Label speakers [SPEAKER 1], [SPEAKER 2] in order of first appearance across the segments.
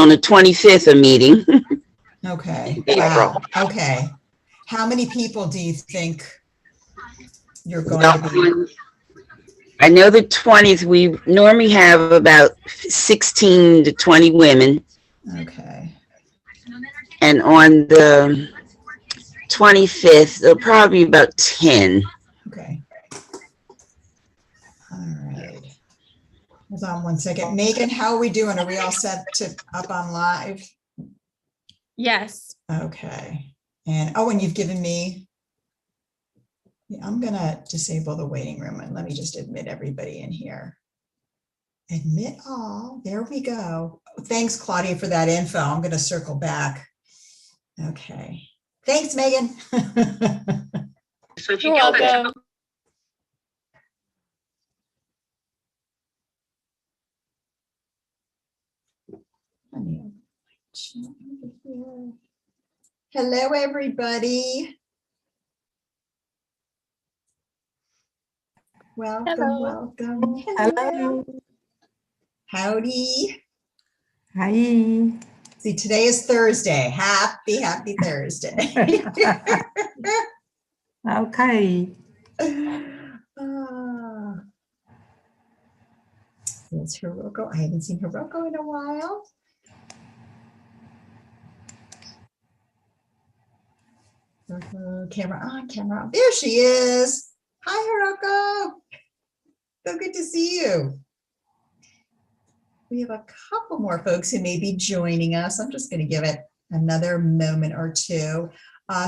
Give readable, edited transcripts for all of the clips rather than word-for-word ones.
[SPEAKER 1] on the 25th a meeting.
[SPEAKER 2] Okay.
[SPEAKER 1] April.
[SPEAKER 2] Wow. Okay. How many people do you think you're going to be?
[SPEAKER 1] I know the 20th, we normally have about 16 to 20 women.
[SPEAKER 2] Okay.
[SPEAKER 1] And on the 25th, there'll probably be about 10.
[SPEAKER 2] Okay. All right. Hold on one second. Megan, how are we doing? Are we all set to up on live?
[SPEAKER 3] Yes.
[SPEAKER 2] Okay. And oh, and you've given me, I'm gonna disable the waiting room and let me just admit everybody in here. Admit all, there we go. Thanks, Claudia, for that info. I'm gonna circle back. Okay. Thanks, Megan.
[SPEAKER 3] You're welcome.
[SPEAKER 2] Hello, everybody. Welcome,
[SPEAKER 3] Hello.
[SPEAKER 2] welcome.
[SPEAKER 4] Hello.
[SPEAKER 2] Howdy.
[SPEAKER 4] Hi.
[SPEAKER 2] See, today is Thursday. Happy Thursday.
[SPEAKER 4] Okay.
[SPEAKER 2] There's Hiroko. I haven't seen Hiroko in a while. Camera on, camera on. There she is. Hi, Hiroko. So good to see you. We have a couple more folks who may be joining us. I'm just going to give it another moment or two.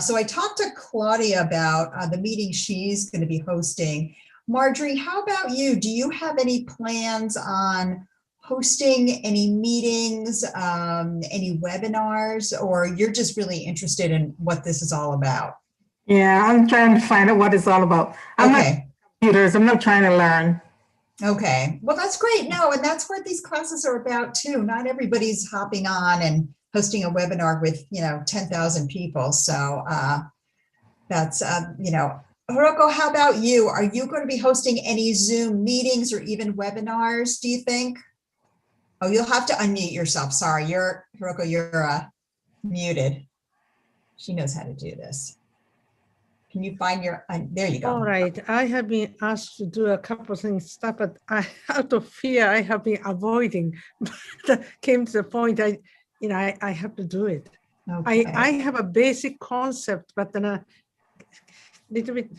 [SPEAKER 2] So I talked to Claudia about the meeting she's going to be hosting. Marjorie, how about you? Do you have any plans on hosting any meetings, any webinars, or you're just really interested in what this is all about?
[SPEAKER 4] Yeah, I'm trying to find out what it's all about. I'm not computers. I'm not trying to learn.
[SPEAKER 2] Okay, well, that's great. No, and that's what these classes are about too. Not everybody's hopping on and hosting a webinar with, 10,000 people. So that's, Hiroko, how about you? Are you going to be hosting any Zoom meetings or even webinars, do you think? Oh, you'll have to unmute yourself. Sorry, Hiroko, you're muted. She knows how to do this. Can you find your, there you go.
[SPEAKER 5] All right, I have been asked to do a couple of things, stuff, but out of fear, I have been avoiding. That came to the point, I have to do it.
[SPEAKER 2] Okay.
[SPEAKER 5] I have a basic concept, but then a little bit,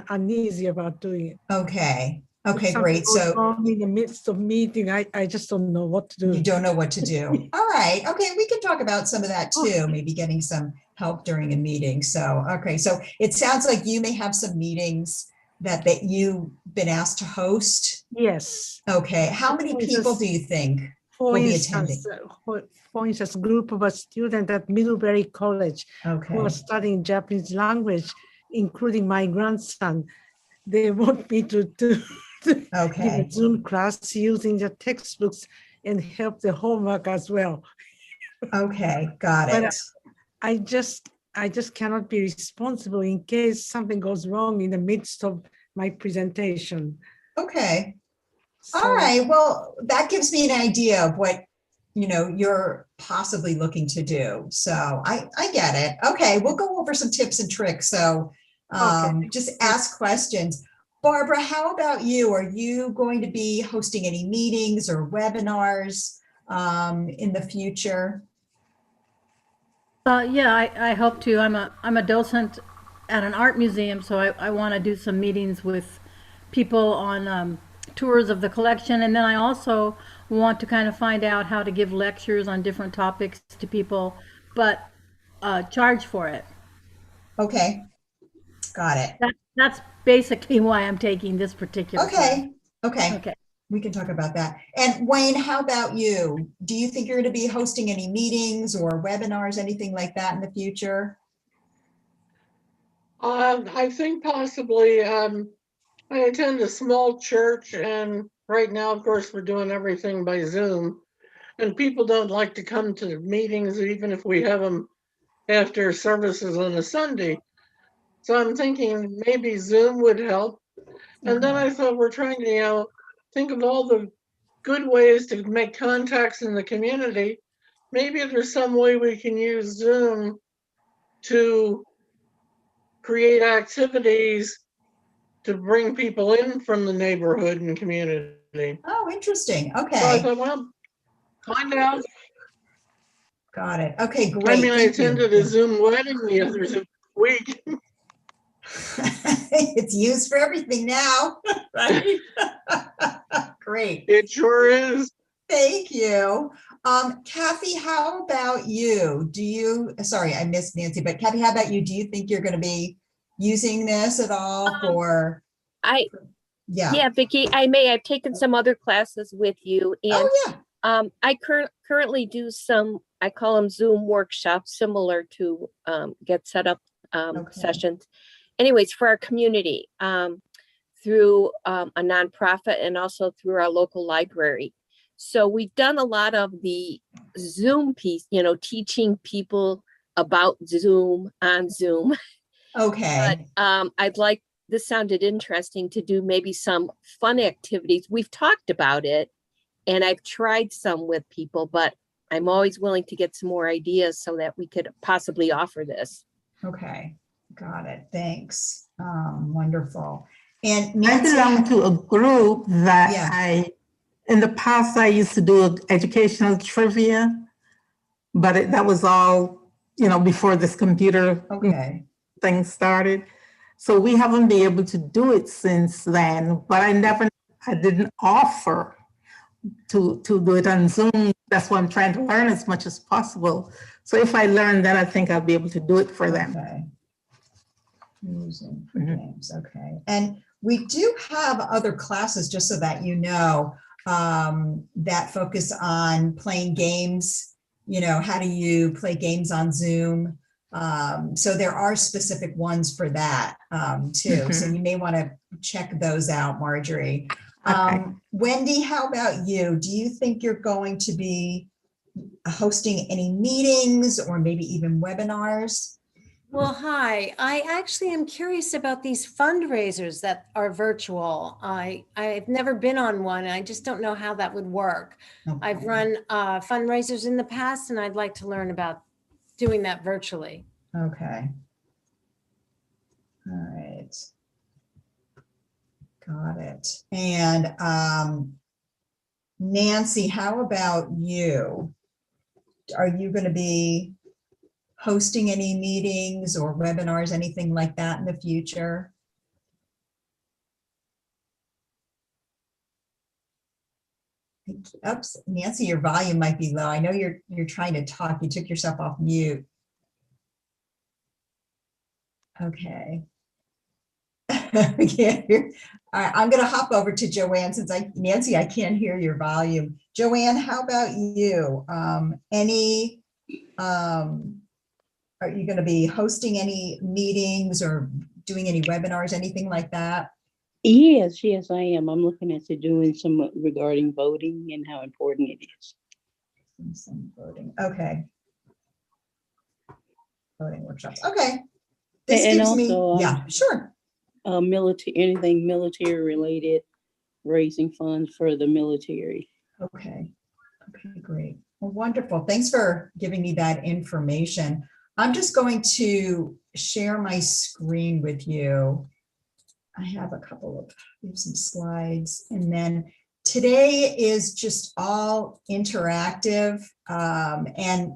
[SPEAKER 5] uneasy about doing it.
[SPEAKER 2] Okay. Okay,
[SPEAKER 5] If something
[SPEAKER 2] great.
[SPEAKER 5] goes
[SPEAKER 2] So
[SPEAKER 5] wrong in the midst of meeting, I just don't know what to do.
[SPEAKER 2] you don't know what to do. All right. Okay, we can talk about some of that too, maybe getting some help during a meeting. So, okay, so it sounds like you may have some meetings that you've been asked to host.
[SPEAKER 5] Yes.
[SPEAKER 2] Okay, how many people do you think will be attending?
[SPEAKER 5] For instance, a group of a student at Middlebury College
[SPEAKER 2] Okay.
[SPEAKER 5] who are studying Japanese language, including my grandson. They want me to give a Zoom class using the textbooks and help the homework as well.
[SPEAKER 2] Okay, got it.
[SPEAKER 5] But I just cannot be responsible in case something goes wrong in the midst of my presentation.
[SPEAKER 2] Okay.
[SPEAKER 5] So,
[SPEAKER 2] all right. Well, that gives me an idea of what you're possibly looking to do. So I get it. Okay, we'll go over some tips and tricks. So just ask questions. Barbara, how about you? Are you going to be hosting any meetings or webinars in the future?
[SPEAKER 6] Yeah, I hope to. I'm a docent at an art museum, so I want to do some meetings with people on tours of the collection, and then I also want to kind of find out how to give lectures on different topics to people, but charge for it.
[SPEAKER 2] Okay, got it.
[SPEAKER 6] That's basically why I'm taking this particular class.
[SPEAKER 2] Okay. We can talk about that. And Wayne, how about you? Do you think you're going to be hosting any meetings or webinars, anything like that in the future?
[SPEAKER 7] I think possibly. I attend a small church, and right now, of course, we're doing everything by Zoom. And people don't like to come to meetings, even if we have them after services on a Sunday. So I'm thinking maybe Zoom would help. And then I thought we're trying to, think of all the good ways to make contacts in the community. maybe there's some way we can use Zoom to create activities to bring people in from the neighborhood and community.
[SPEAKER 2] Oh, interesting.
[SPEAKER 7] So I
[SPEAKER 2] Okay,
[SPEAKER 7] thought, well, find out.
[SPEAKER 2] got it. Okay,
[SPEAKER 7] I
[SPEAKER 2] great.
[SPEAKER 7] mean, I
[SPEAKER 2] Thank you.
[SPEAKER 7] attended a Zoom wedding the other week.
[SPEAKER 2] It's used for everything now, right? Great.
[SPEAKER 7] It sure is.
[SPEAKER 2] Thank you. Kathy, how about you? Do you, sorry, I missed Nancy, but Kathy, how about you? Do you think you're going to be using this at all for, yeah.
[SPEAKER 8] Yeah, Vicki, I may. I've taken some other classes with you, and
[SPEAKER 2] Oh, yeah.
[SPEAKER 8] I currently do some, I call them Zoom workshops, similar to Get Set Up
[SPEAKER 2] Okay.
[SPEAKER 8] sessions. Anyways, for our community, through a nonprofit and also through our local library. So we've done a lot of the Zoom piece, you know, teaching people about Zoom on Zoom.
[SPEAKER 2] Okay.
[SPEAKER 8] But I'd like, this sounded interesting, to do maybe some fun activities. We've talked about it and I've tried some with people, but I'm always willing to get some more ideas so that we could possibly offer this.
[SPEAKER 2] Okay. Got it. Thanks. Wonderful. And
[SPEAKER 4] I
[SPEAKER 2] Nancy,
[SPEAKER 4] belong to a group that
[SPEAKER 2] Yeah.
[SPEAKER 4] in the past, I used to do educational trivia, but that was all, you know, before this computer
[SPEAKER 2] okay.
[SPEAKER 4] thing started. So we haven't been able to do it since then, but I didn't offer to do it on Zoom. That's why I'm trying to learn as much as possible. So if I learn that, I think I'll be able to do it for them.
[SPEAKER 2] Okay. Using for games. Okay. And we do have other classes, just so that you know, that focus on playing games. You know, how do you play games on Zoom? So there are specific ones for that too. So you may want to check those out, Marjorie.
[SPEAKER 4] Okay.
[SPEAKER 2] Wendy, how about you? Do you think you're going to be hosting any meetings or maybe even webinars?
[SPEAKER 9] Well, hi. I actually am curious about these fundraisers that are virtual. I've never been on one. I just don't know how that would work. I've
[SPEAKER 2] Okay.
[SPEAKER 9] run fundraisers in the past, and I'd like to learn about doing that virtually.
[SPEAKER 2] Okay. All right. Got it. And Nancy, how about you? Are you going to be hosting any meetings or webinars, anything like that in the future? Oops, Nancy, your volume might be low. I know you're trying to talk. You took yourself off mute. Okay. I can't hear. All right, I'm going to hop over to Joanne since Nancy, I can't hear your volume. Joanne, how about you? Are you going to be hosting any meetings or doing any webinars, anything like that?
[SPEAKER 10] Yes, I am. I'm looking at doing some regarding voting and how important it is.
[SPEAKER 2] Some voting. Okay. Voting workshops. Okay. This
[SPEAKER 10] And
[SPEAKER 2] gives me,
[SPEAKER 10] also,
[SPEAKER 2] yeah, sure.
[SPEAKER 10] Military, anything military related, raising funds for the military.
[SPEAKER 2] Okay. Okay, great. Well, wonderful. Thanks for giving me that information. I'm just going to share my screen with you. I have we have some slides, and then today is just all interactive. And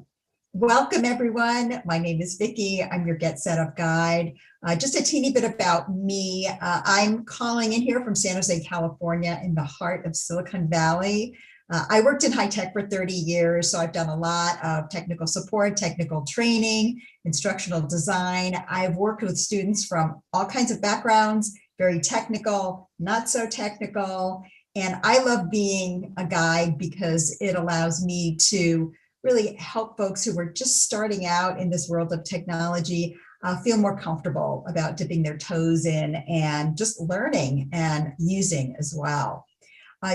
[SPEAKER 2] welcome everyone. My name is Vicki. I'm your Get Set Up guide. Just a teeny bit about me. I'm calling in here from San Jose, California, in the heart of Silicon Valley. I worked in high tech for 30 years, so I've done a lot of technical support, technical training, instructional design. I've worked with students from all kinds of backgrounds, very technical, not so technical. And I love being a guide because it allows me to really help folks who are just starting out in this world of technology feel more comfortable about dipping their toes in and just learning and using as well.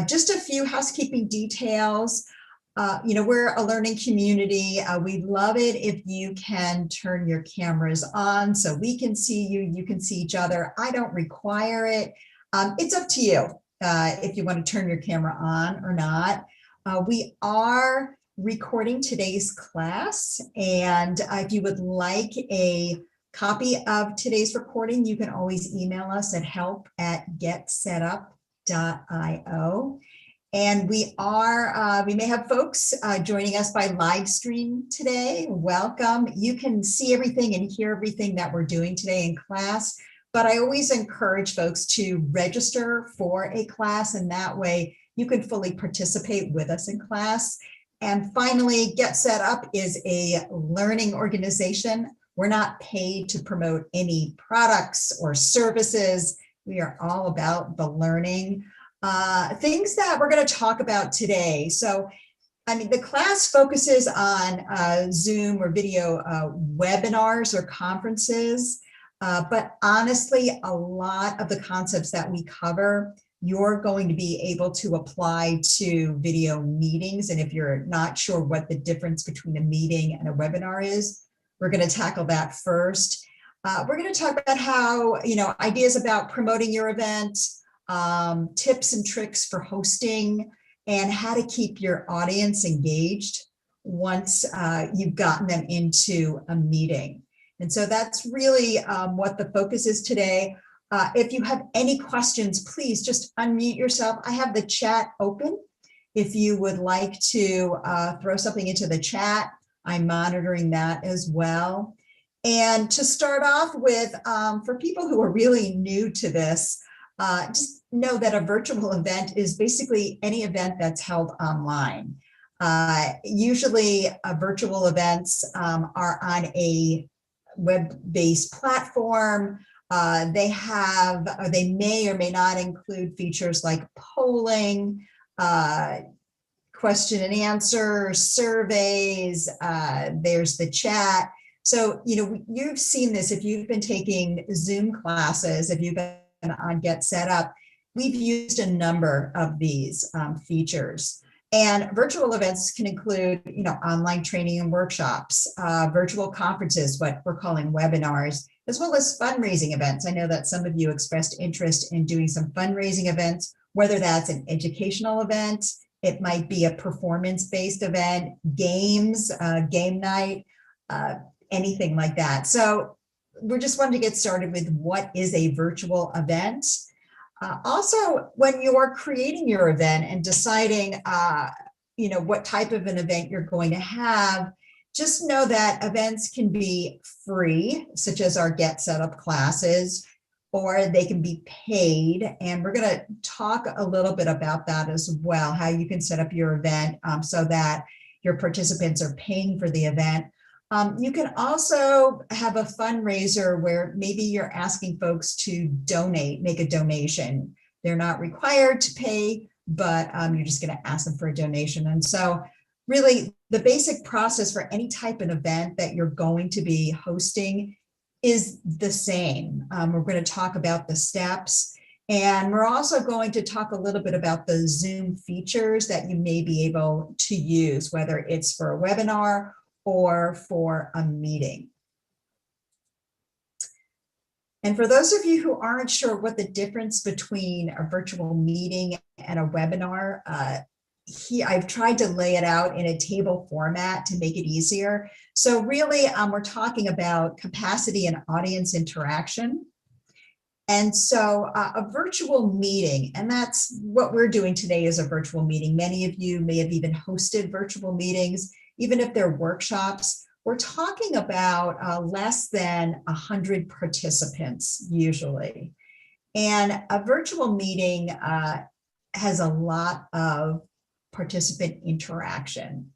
[SPEAKER 2] Just a few housekeeping details. You know, we're a learning community. We'd love it if you can turn your cameras on so we can see you, you can see each other. I don't require it. It's up to you if you want to turn your camera on or not. We are recording today's class. And if you would like a copy of today's recording, you can always email us at help@getsetup.io. And we may have folks joining us by live stream today. Welcome. You can see everything and hear everything that we're doing today in class, but I always encourage folks to register for a class, and that way you can fully participate with us in class. And finally, Get Set Up is a learning organization. We're not paid to promote any products or services. We are all about the learning. Things that we're going to talk about today. So, the class focuses on Zoom or video webinars or conferences, but honestly, a lot of the concepts that we cover, you're going to be able to apply to video meetings. And if you're not sure what the difference between a meeting and a webinar is, we're going to tackle that first. We're going to talk about how, ideas about promoting your event, tips and tricks for hosting, and how to keep your audience engaged once you've gotten them into a meeting. And so that's really what the focus is today. If you have any questions, please just unmute yourself. I have the chat open. If you would like to throw something into the chat, I'm monitoring that as well. And to start off with, for people who are really new to this, just know that a virtual event is basically any event that's held online. Usually virtual events are on a web-based platform. They may or may not include features like polling, question and answer, surveys, there's the chat. So, you've seen this if you've been taking Zoom classes, if you've been on Get Set Up, we've used a number of these features. And virtual events can include, online training and workshops, virtual conferences, what we're calling webinars, as well as fundraising events. I know that some of you expressed interest in doing some fundraising events, whether that's an educational event, it might be a performance-based event, games, game night, anything like that. So we're just wanting to get started with what is a virtual event. Also, when you're creating your event and deciding, what type of an event you're going to have, just know that events can be free, such as our Get Set Up classes, or they can be paid. And we're going to talk a little bit about that as well, how you can set up your event so that your participants are paying for the event. You can also have a fundraiser where maybe you're asking folks to donate, make a donation. They're not required to pay, but you're just going to ask them for a donation. And so really the basic process for any type of event that you're going to be hosting is the same. We're going to talk about the steps, and we're also going to talk a little bit about the Zoom features that you may be able to use, whether it's for a webinar or for a meeting. And for those of you who aren't sure what the difference between a virtual meeting and a webinar, I've tried to lay it out in a table format to make it easier. So really, we're talking about capacity and audience interaction. And so a virtual meeting, and that's what we're doing today, is a virtual meeting. Many of you may have even hosted virtual meetings, even if they're workshops. We're talking about less than 100 participants usually. And a virtual meeting has a lot of participant interaction.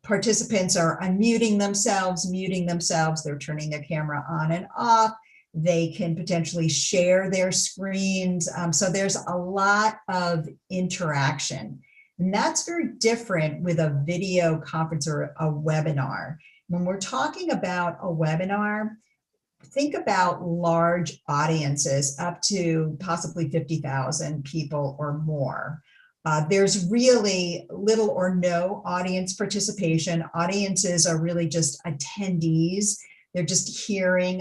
[SPEAKER 2] Participants are unmuting themselves, muting themselves, they're turning their camera on and off. They can potentially share their screens. So there's a lot of interaction. And that's very different with a video conference or a webinar. When we're talking about a webinar, think about large audiences up to possibly 50,000 people or more. There's really little or no audience participation. Audiences are really just attendees. They're just hearing.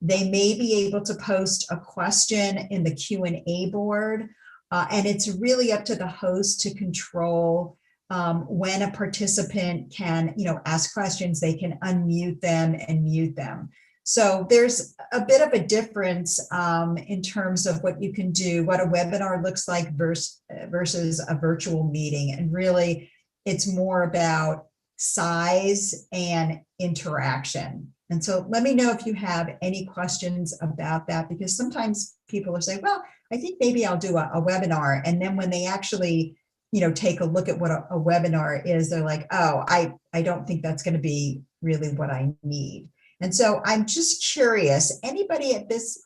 [SPEAKER 2] They may be able to post a question in the Q&A board. And it's really up to the host to control when a participant can, ask questions, they can unmute them and mute them. So there's a bit of a difference in terms of what you can do, what a webinar looks like versus a virtual meeting. And really, it's more about size and interaction. And so let me know if you have any questions about that, because sometimes people will say, well, I think maybe I'll do a webinar. And then when they actually, take a look at what a webinar is, they're like, oh, I don't think that's going to be really what I need. And so I'm just curious, anybody at this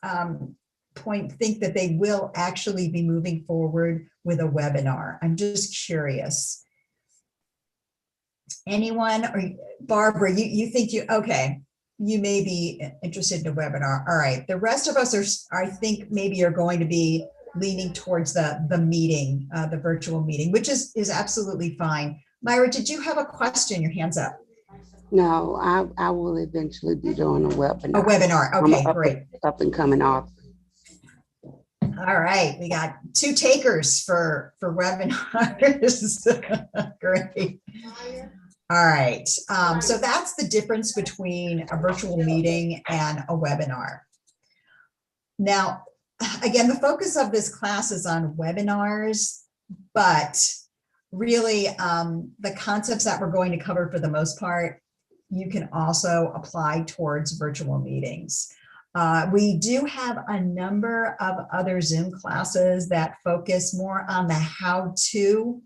[SPEAKER 2] point think that they will actually be moving forward with a webinar? I'm just curious. Anyone? Or Barbara, you think okay, you may be interested in a webinar. All right, the rest of us I think maybe are going to be leaning towards the meeting, the virtual meeting, which is absolutely fine. Myra, did you have a question? Your hand's up.
[SPEAKER 11] No, I will eventually be doing a webinar.
[SPEAKER 2] A webinar, okay, great.
[SPEAKER 11] Up and coming off.
[SPEAKER 2] All right, we got 2 takers for webinars. Great. All right, so that's the difference between a virtual meeting and a webinar. Now, again, the focus of this class is on webinars, but really the concepts that we're going to cover for the most part, you can also apply towards virtual meetings. We do have a number of other Zoom classes that focus more on the how-to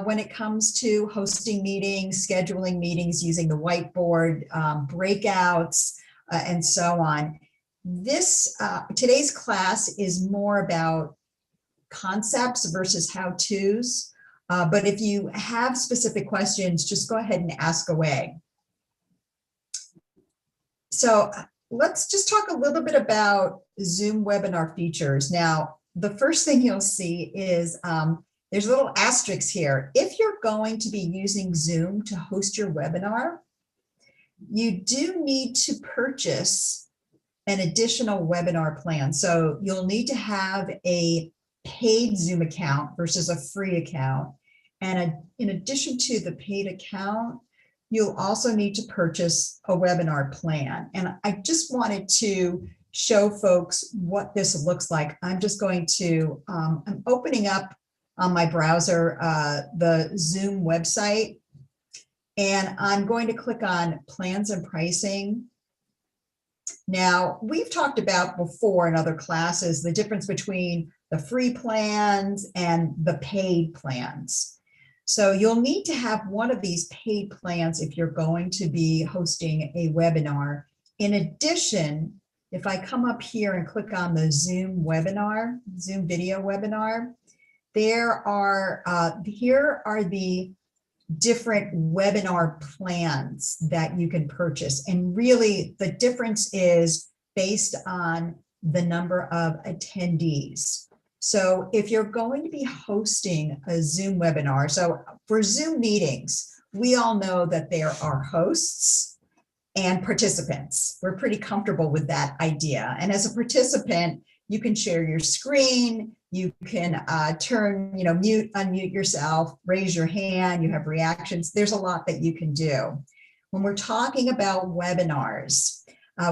[SPEAKER 2] when it comes to hosting meetings, scheduling meetings, using the whiteboard, breakouts, and so on. Today's class is more about concepts versus how-tos, but if you have specific questions, just go ahead and ask away. So let's just talk a little bit about Zoom webinar features. Now, the first thing you'll see is there's a little asterisk here. If you're going to be using Zoom to host your webinar, you do need to purchase an additional webinar plan. So you'll need to have a paid Zoom account versus a free account. And in addition to the paid account, you'll also need to purchase a webinar plan. And I just wanted to show folks what this looks like. I'm just going to, I'm opening up on my browser the Zoom website, and I'm going to click on plans and pricing. Now, we've talked about before in other classes the difference between the free plans and the paid plans. So you'll need to have one of these paid plans if you're going to be hosting a webinar. In addition, if I come up here and click on the Zoom webinar, Zoom video webinar, there are, here are the different webinar plans that you can purchase. And really the difference is based on the number of attendees. So if you're going to be hosting a Zoom webinar, so for Zoom meetings, we all know that there are hosts and participants. We're pretty comfortable with that idea. And as a participant, you can share your screen, you can turn, mute, unmute yourself, raise your hand, you have reactions. There's a lot that you can do. When we're talking about webinars,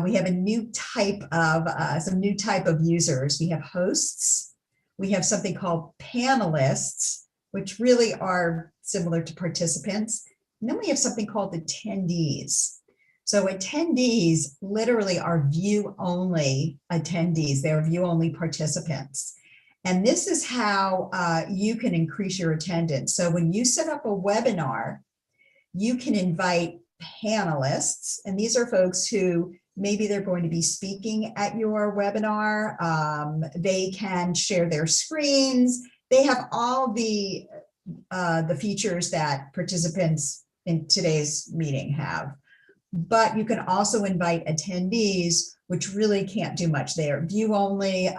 [SPEAKER 2] we have a new type of, some new type of users. We have hosts. We have something called panelists, which really are similar to participants. And then we have something called attendees. So attendees literally are view-only attendees. They're view-only participants. And this is how you can increase your attendance. So when you set up a webinar, you can invite panelists, and these are folks who maybe they're going to be speaking at your webinar. They can share their screens. They have all the features that participants in today's meeting have. But you can also invite attendees, which really can't do much. They are view only.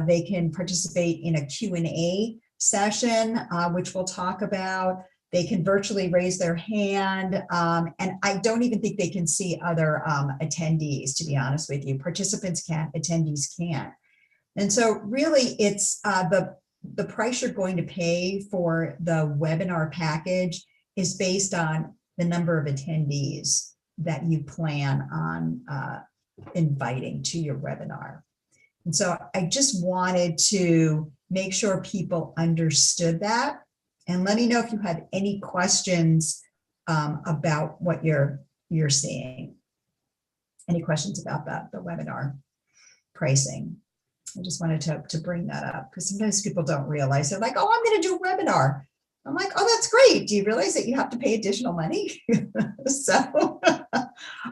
[SPEAKER 2] They can participate in a Q&A session, which we'll talk about. They can virtually raise their hand. And I don't even think they can see other attendees, to be honest with you. Participants can't, attendees can't. And so really it's the price you're going to pay for the webinar package is based on the number of attendees that you plan on inviting to your webinar. And so I just wanted to make sure people understood that. And let me know if you have any questions about what you're seeing. Any questions about that, the webinar pricing? I just wanted to bring that up because sometimes people don't realize. They're like, oh, I'm going to do a webinar. I'm like, oh, that's great. Do you realize that you have to pay additional money? So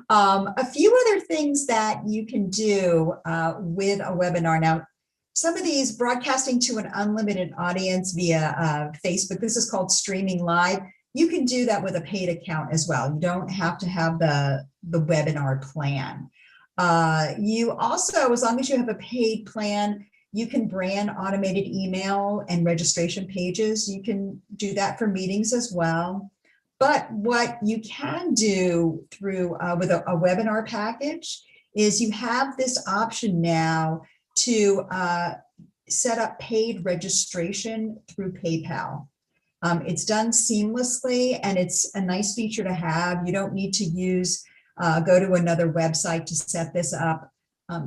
[SPEAKER 2] a few other things that you can do with a webinar. Now, some of these broadcasting to an unlimited audience via Facebook, this is called streaming live. You can do that with a paid account as well. You don't have to have the webinar plan. You also, as long as you have a paid plan, you can brand automated email and registration pages. You can do that for meetings as well. But what you can do through with a webinar package is you have this option now to set up paid registration through PayPal. It's done seamlessly and it's a nice feature to have. You don't need to go to another website to set this up.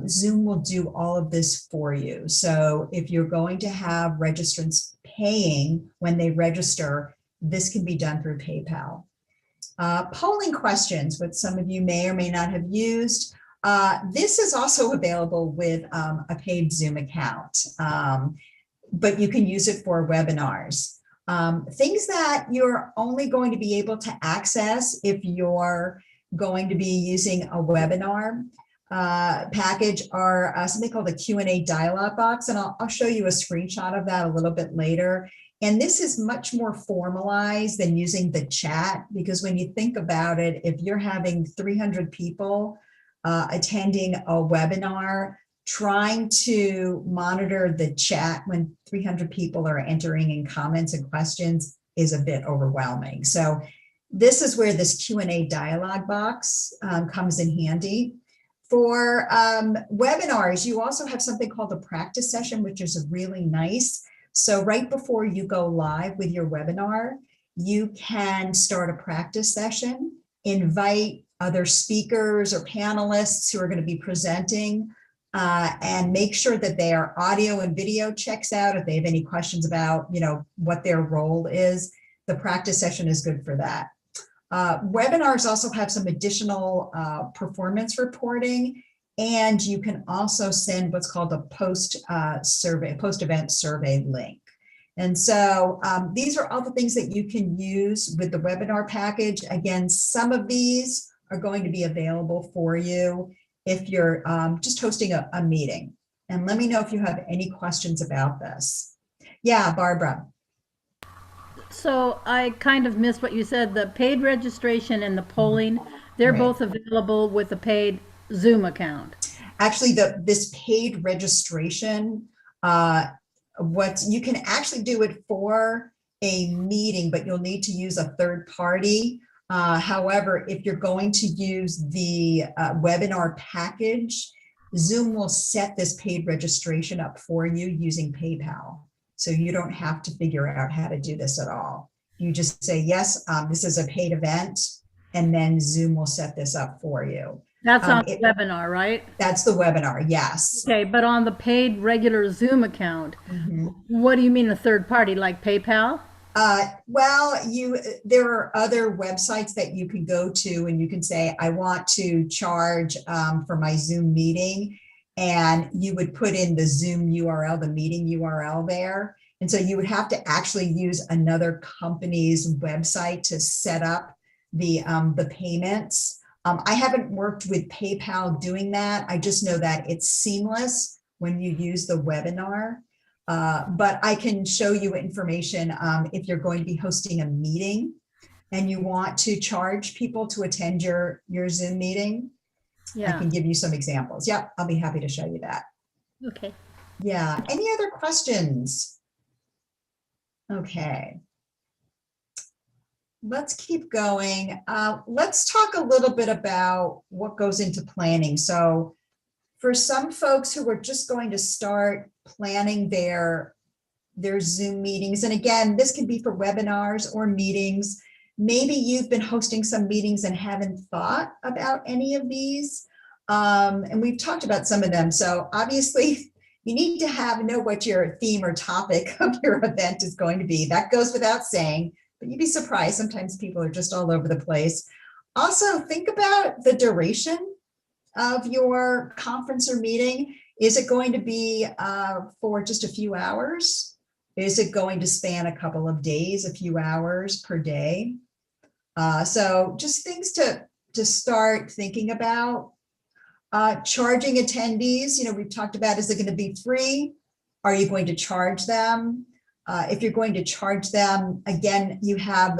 [SPEAKER 2] Zoom will do all of this for you. So if you're going to have registrants paying when they register, this can be done through PayPal. Polling questions, which some of you may or may not have used. This is also available with a paid Zoom account, but you can use it for webinars. Things that you're only going to be able to access if you're going to be using a webinar package are something called a Q&A dialog box, and I'll show you a screenshot of that a little bit later. And this is much more formalized than using the chat, because when you think about it, if you're having 300 people attending a webinar, trying to monitor the chat when 300 people are entering in comments and questions is a bit overwhelming. So this is where this Q&A dialog box comes in handy. For webinars, you also have something called a practice session, which is really nice. So right before you go live with your webinar, you can start a practice session, invite other speakers or panelists who are going to be presenting, and make sure that their audio and video checks out. If they have any questions about, what their role is, the practice session is good for that. Webinars also have some additional performance reporting, and you can also send what's called a post-event survey link. And so these are all the things that you can use with the webinar package. Again, some of these are going to be available for you if you're just hosting a meeting. And let me know if you have any questions about this. Yeah, Barbara.
[SPEAKER 6] So I kind of missed what you said. The paid registration and the polling, they're
[SPEAKER 2] Right.
[SPEAKER 6] both available with a paid Zoom account.
[SPEAKER 2] Actually, this paid registration, what you can actually do it for a meeting, but you'll need to use a third party. However, if you're going to use the webinar package, Zoom will set this paid registration up for you using PayPal. So you don't have to figure out how to do this at all. You just say, yes, this is a paid event, and then Zoom will set this up for you.
[SPEAKER 6] That's on the webinar, right?
[SPEAKER 2] That's the webinar, yes.
[SPEAKER 6] Okay, but on the paid regular Zoom account,
[SPEAKER 2] Mhm.
[SPEAKER 6] what do you mean a third party, like PayPal?
[SPEAKER 2] Well, there are other websites that you can go to and you can say, I want to charge for my Zoom meeting. And you would put in the Zoom URL, the meeting URL there. And so you would have to actually use another company's website to set up the payments. I haven't worked with PayPal doing that. I just know that it's seamless when you use the webinar. But I can show you information if you're going to be hosting a meeting and you want to charge people to attend your Zoom meeting.
[SPEAKER 6] Yeah.
[SPEAKER 2] I can give you some examples. Yep, I'll be happy to show you that.
[SPEAKER 6] Okay.
[SPEAKER 2] Yeah, any other questions? Okay. Let's keep going. Let's talk a little bit about what goes into planning. So for some folks who are just going to start planning their Zoom meetings, and again, this can be for webinars or meetings, maybe you've been hosting some meetings and haven't thought about any of these. And we've talked about some of them. So obviously you need to know what your theme or topic of your event is going to be. That goes without saying, but you'd be surprised. Sometimes people are just all over the place. Also, think about the duration of your conference or meeting. Is it going to be for just a few hours? Is it going to span a couple of days, a few hours per day? So just things to start thinking about. Charging attendees, we've talked about, is it going to be free? Are you going to charge them? If you're going to charge them, again, you have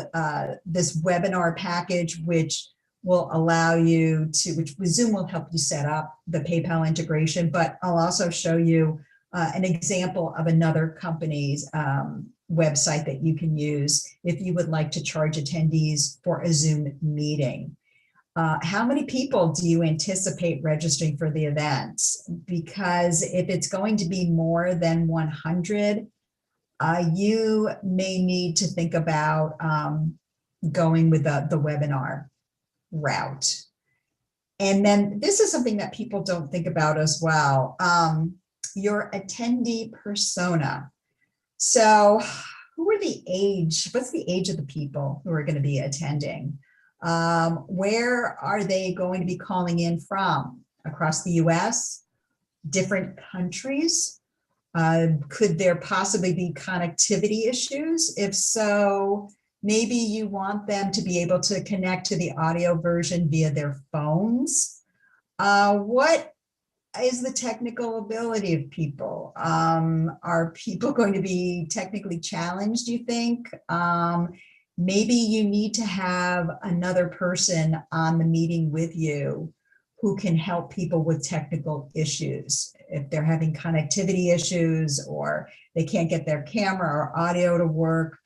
[SPEAKER 2] this webinar package, which will allow you to, which Zoom will help you set up the PayPal integration, but I'll also show you an example of another company's website that you can use if you would like to charge attendees for a Zoom meeting. How many people do you anticipate registering for the events? Because if it's going to be more than 100, you may need to think about going with the webinar route. And then this is something that people don't think about as well, your attendee persona. So what's the age of the people who are going to be attending? Where are they going to be calling in from? Across the US, different countries? Could there possibly be connectivity issues? If so, maybe you want them to be able to connect to the audio version via their phones. What is the technical ability of people? Are people going to be technically challenged, do you think? Maybe you need to have another person on the meeting with you who can help people with technical issues. If they're having connectivity issues or they can't get their camera or audio to work.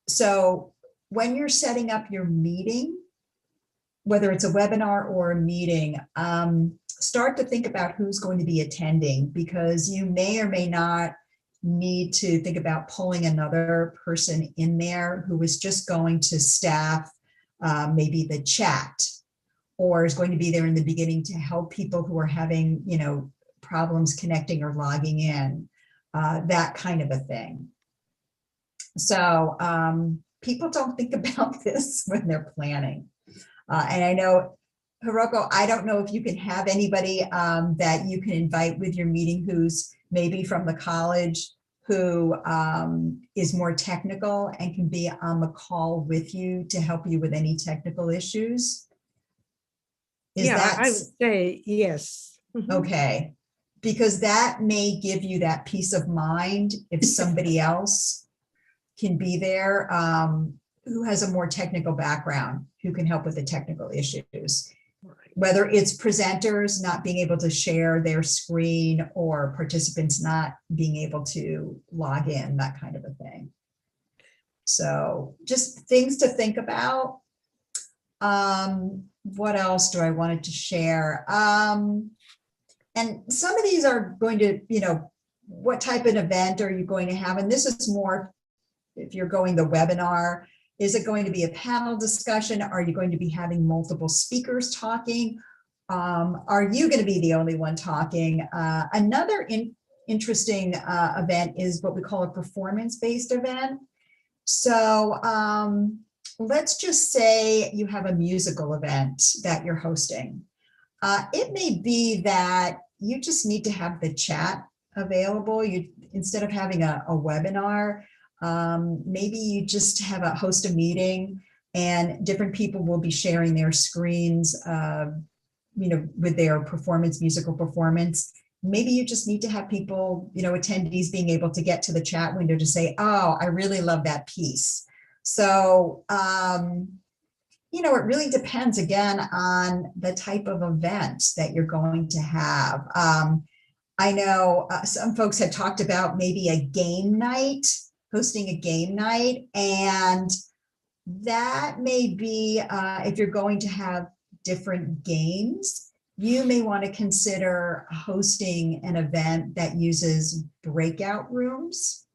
[SPEAKER 2] So when you're setting up your meeting, whether it's a webinar or a meeting, start to think about who's going to be attending, because you may or may not need to think about pulling another person in there who is just going to staff maybe the chat, or is going to be there in the beginning to help people who are having, problems connecting or logging in, that kind of a thing. So people don't think about this when they're planning. And I know, Hiroko, I don't know if you can have anybody that you can invite with your meeting who's maybe from the college, who is more technical and can be on the call with you to help you with any technical issues.
[SPEAKER 5] I would say yes.
[SPEAKER 2] Okay, because that may give you that peace of mind if somebody else can be there who has a more technical background, who can help with the technical issues. Whether it's presenters not being able to share their screen or participants not being able to log in, that kind of a thing. So just things to think about. What else do I wanted to share? And some of these are going to, what type of event are you going to have? And this is more if you're going the webinar. Is it going to be a panel discussion? Are you going to be having multiple speakers talking? Are you going to be the only one talking? Another interesting event is what we call a performance-based event. So let's just say you have a musical event that you're hosting. It may be that you just need to have the chat available. Instead of having a webinar, maybe you just host a meeting and different people will be sharing their screens, with their musical performance. Maybe you just need to have people, attendees being able to get to the chat window to say, oh, I really love that piece. So, it really depends again on the type of event that you're going to have. I know some folks had talked about maybe a game night, hosting a game night, and that may be if you're going to have different games, you may want to consider hosting an event that uses breakout rooms.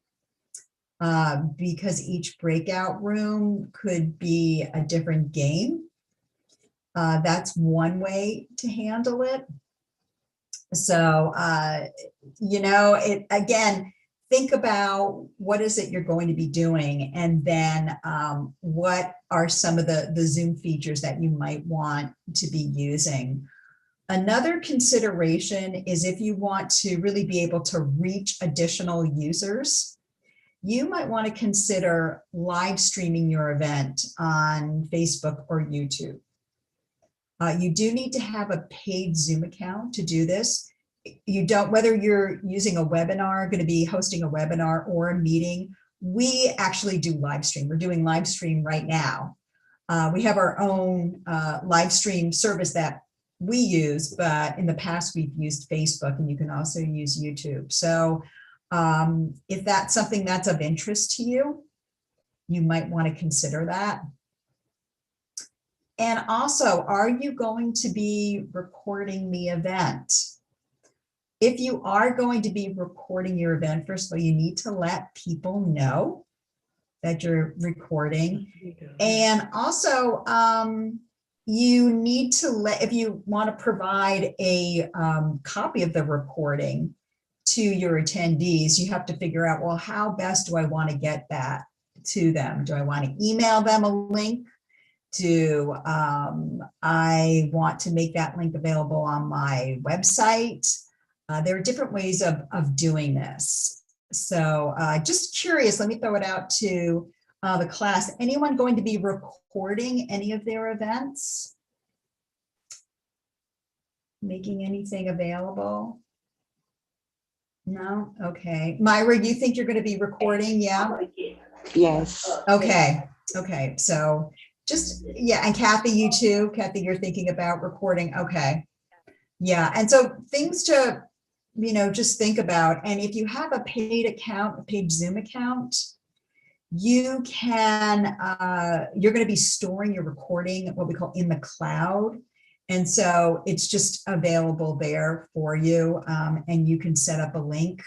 [SPEAKER 2] because each breakout room could be a different game. That's one way to handle it. So, you know, again, think about what is it you're going to be doing, and then what are some of the Zoom features that you might want to be using. Another consideration is if you want to really be able to reach additional users, you might want to consider live streaming your event on Facebook or YouTube. You do need to have a paid Zoom account to do this. You don't, whether you're using a webinar, going to be hosting a webinar or a meeting, we actually do live stream. We're doing live stream right now. We have our own live stream service that we use, but in the past we've used Facebook, and you can also use YouTube. So if that's something that's of interest to you, you might want to consider that. And also, are you going to be recording the event? If you are going to be recording your event, first of all, you need to let people know that you're recording. And also, you need to let, if you want to provide a copy of the recording to your attendees, you have to figure out, well, how best do I want to get that to them? Do I want to email them a link? Do I want to make that link available on my website? There are different ways of doing this. So just curious, let me throw it out to the class. Anyone going to be recording any of their events? Making anything available? No? Okay. Myra, do you think you're going to be recording? Yeah?
[SPEAKER 11] Yes.
[SPEAKER 2] Okay. Okay. So just, yeah. And Kathy, you too. Kathy, you're thinking about recording. Okay. Yeah. And so things to, you know, just think about. And if you have a paid account, a paid Zoom account, you can, you're going to be storing your recording, what we call in the cloud. And so it's just available there for you. And you can set up a link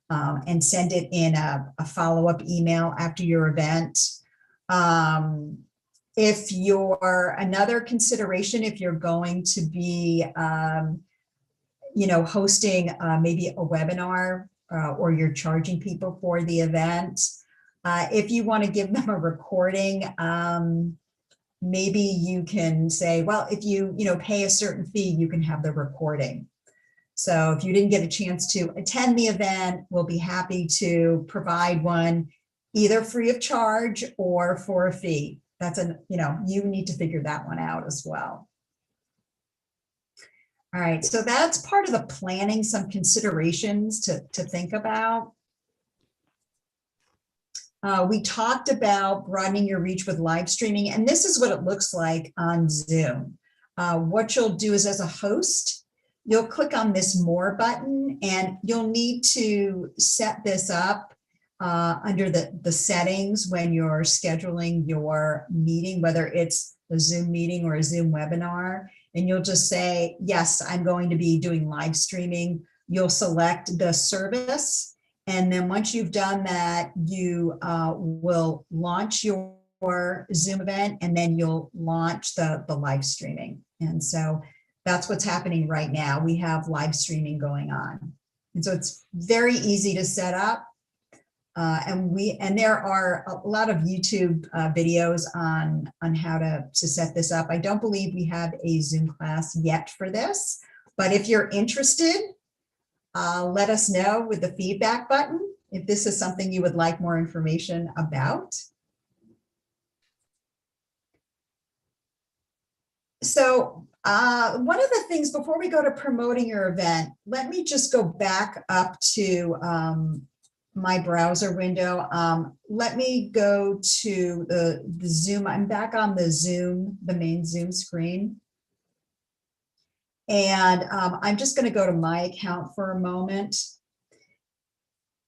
[SPEAKER 2] and send it in a follow-up email after your event. If you're, another consideration, if you're going to be, you know, hosting maybe a webinar or you're charging people for the event, if you want to give them a recording, maybe you can say, well, if you know, pay a certain fee, you can have the recording. So if you didn't get a chance to attend the event, we'll be happy to provide one either free of charge or for a fee. That's a, you know, you need to figure that one out as well. All right, so that's part of the planning, some considerations to think about. We talked about broadening your reach with live streaming, and this is what it looks like on Zoom. What you'll do is, as a host, you'll click on this More button, and you'll need to set this up under the settings when you're scheduling your meeting, whether it's a Zoom meeting or a Zoom webinar. And you'll just say, yes, I'm going to be doing live streaming. You'll select the service. And then once you've done that, you will launch your Zoom event, and then you'll launch the live streaming. And so that's what's happening right now. We have live streaming going on. And so it's very easy to set up. And there are a lot of YouTube videos on how to set this up. I don't believe we have a Zoom class yet for this, but if you're interested, let us know with the feedback button if this is something you would like more information about. So one of the things before we go to promoting your event, let me just go back up to my browser window. Let me go to the Zoom. I'm back on the Zoom, the main Zoom screen. And I'm just going to go to my account for a moment.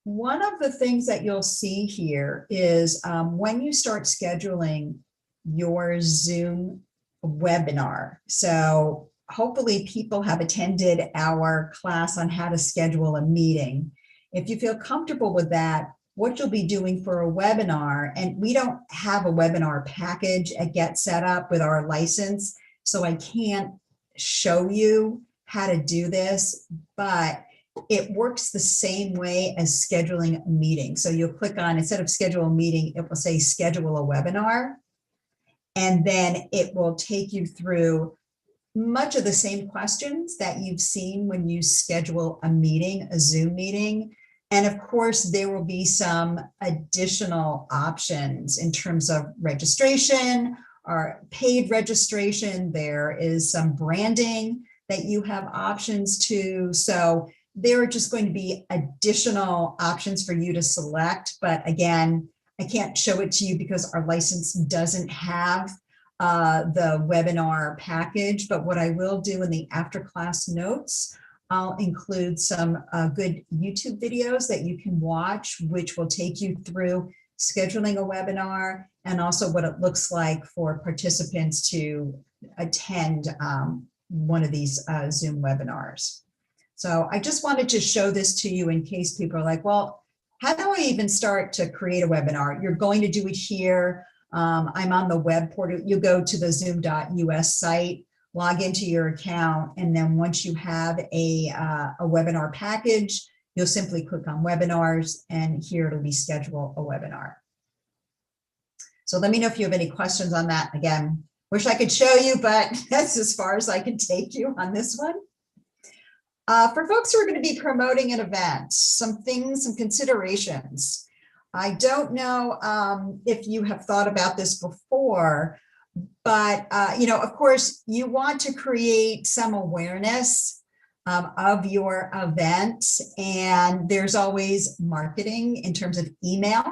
[SPEAKER 2] One of the things that you'll see here is when you start scheduling your Zoom webinar. So hopefully people have attended our class on how to schedule a meeting. If you feel comfortable with that, what you'll be doing for a webinar. And we don't have a webinar package at Get Set Up with our license, so I can't show you how to do this, but it works the same way as scheduling a meeting. So you'll click on, instead of schedule a meeting, it will say schedule a webinar. And then it will take you through much of the same questions that you've seen when you schedule a meeting, a Zoom meeting. And of course, there will be some additional options in terms of registration or paid registration. There is some branding that you have options to. So there are just going to be additional options for you to select. But again, I can't show it to you because our license doesn't have the webinar package. But what I will do in the after class notes, I'll include some good YouTube videos that you can watch, which will take you through scheduling a webinar and also what it looks like for participants to attend one of these Zoom webinars. So I just wanted to show this to you in case people are like, well, how do I even start to create a webinar? You're going to do it here. I'm on the web portal. You go to the zoom.us site, log into your account, and then once you have a webinar package, you'll simply click on webinars, and here it'll be schedule a webinar. So let me know if you have any questions on that. Again, wish I could show you, but that's as far as I can take you on this one. For folks who are going to be promoting an event, some things, some considerations. I don't know if you have thought about this before, but you know, of course, you want to create some awareness of your event, and there's always marketing in terms of email.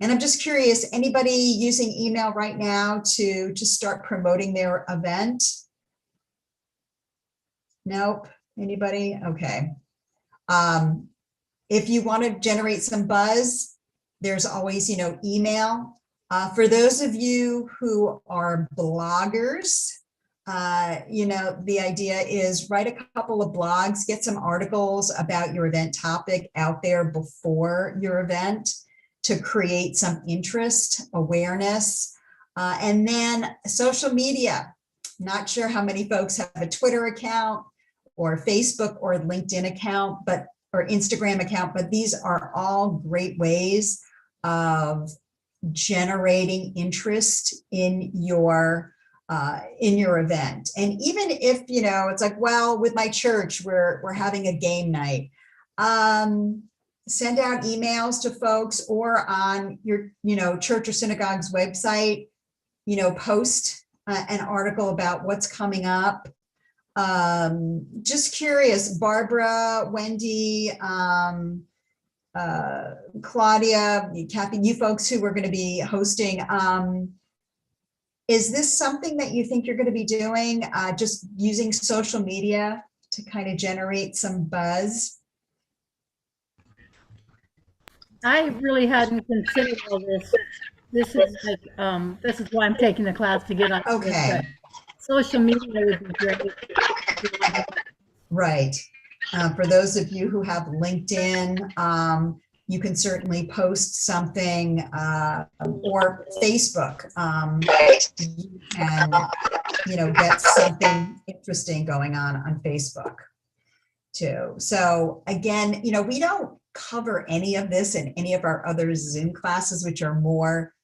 [SPEAKER 2] And I'm just curious, anybody using email right now to start promoting their event? Nope. Anybody? Okay. If you want to generate some buzz, there's always, you know, email. For those of you who are bloggers, you know, the idea is write a couple of blogs, get some articles about your event topic out there before your event to create some interest, awareness, and then social media. Not sure how many folks have a Twitter account or Facebook or LinkedIn account, or Instagram account, but these are all great ways of generating interest in your event. And even if, you know, it's like, well, with my church, we're having a game night, send out emails to folks, or on your, you know, church or synagogue's website, you know, post an article about what's coming up. Just curious, Barbara, Wendy, Claudia, Kathy, you folks who are going to be hosting, is this something that you think you're going to be doing, just using social media to kind of generate some buzz?
[SPEAKER 6] I really hadn't considered all this. This is like, this is why I'm taking the class to get on.
[SPEAKER 2] Okay.
[SPEAKER 6] Social media would be great.
[SPEAKER 2] Right. For those of you who have LinkedIn, you can certainly post something, or Facebook. You can, you know, get something interesting going on Facebook too. So again, you know, we don't cover any of this in any of our other Zoom classes, which are more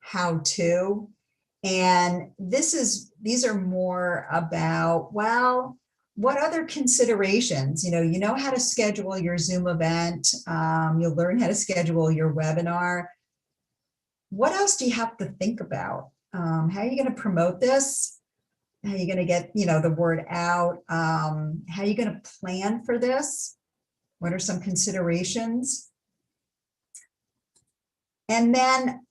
[SPEAKER 2] how-to. And these are more about, well, what other considerations, you know how to schedule your Zoom event, you'll learn how to schedule your webinar. What else do you have to think about? How are you going to promote this? How are you going to get, you know, the word out? How are you going to plan for this? What are some considerations? And then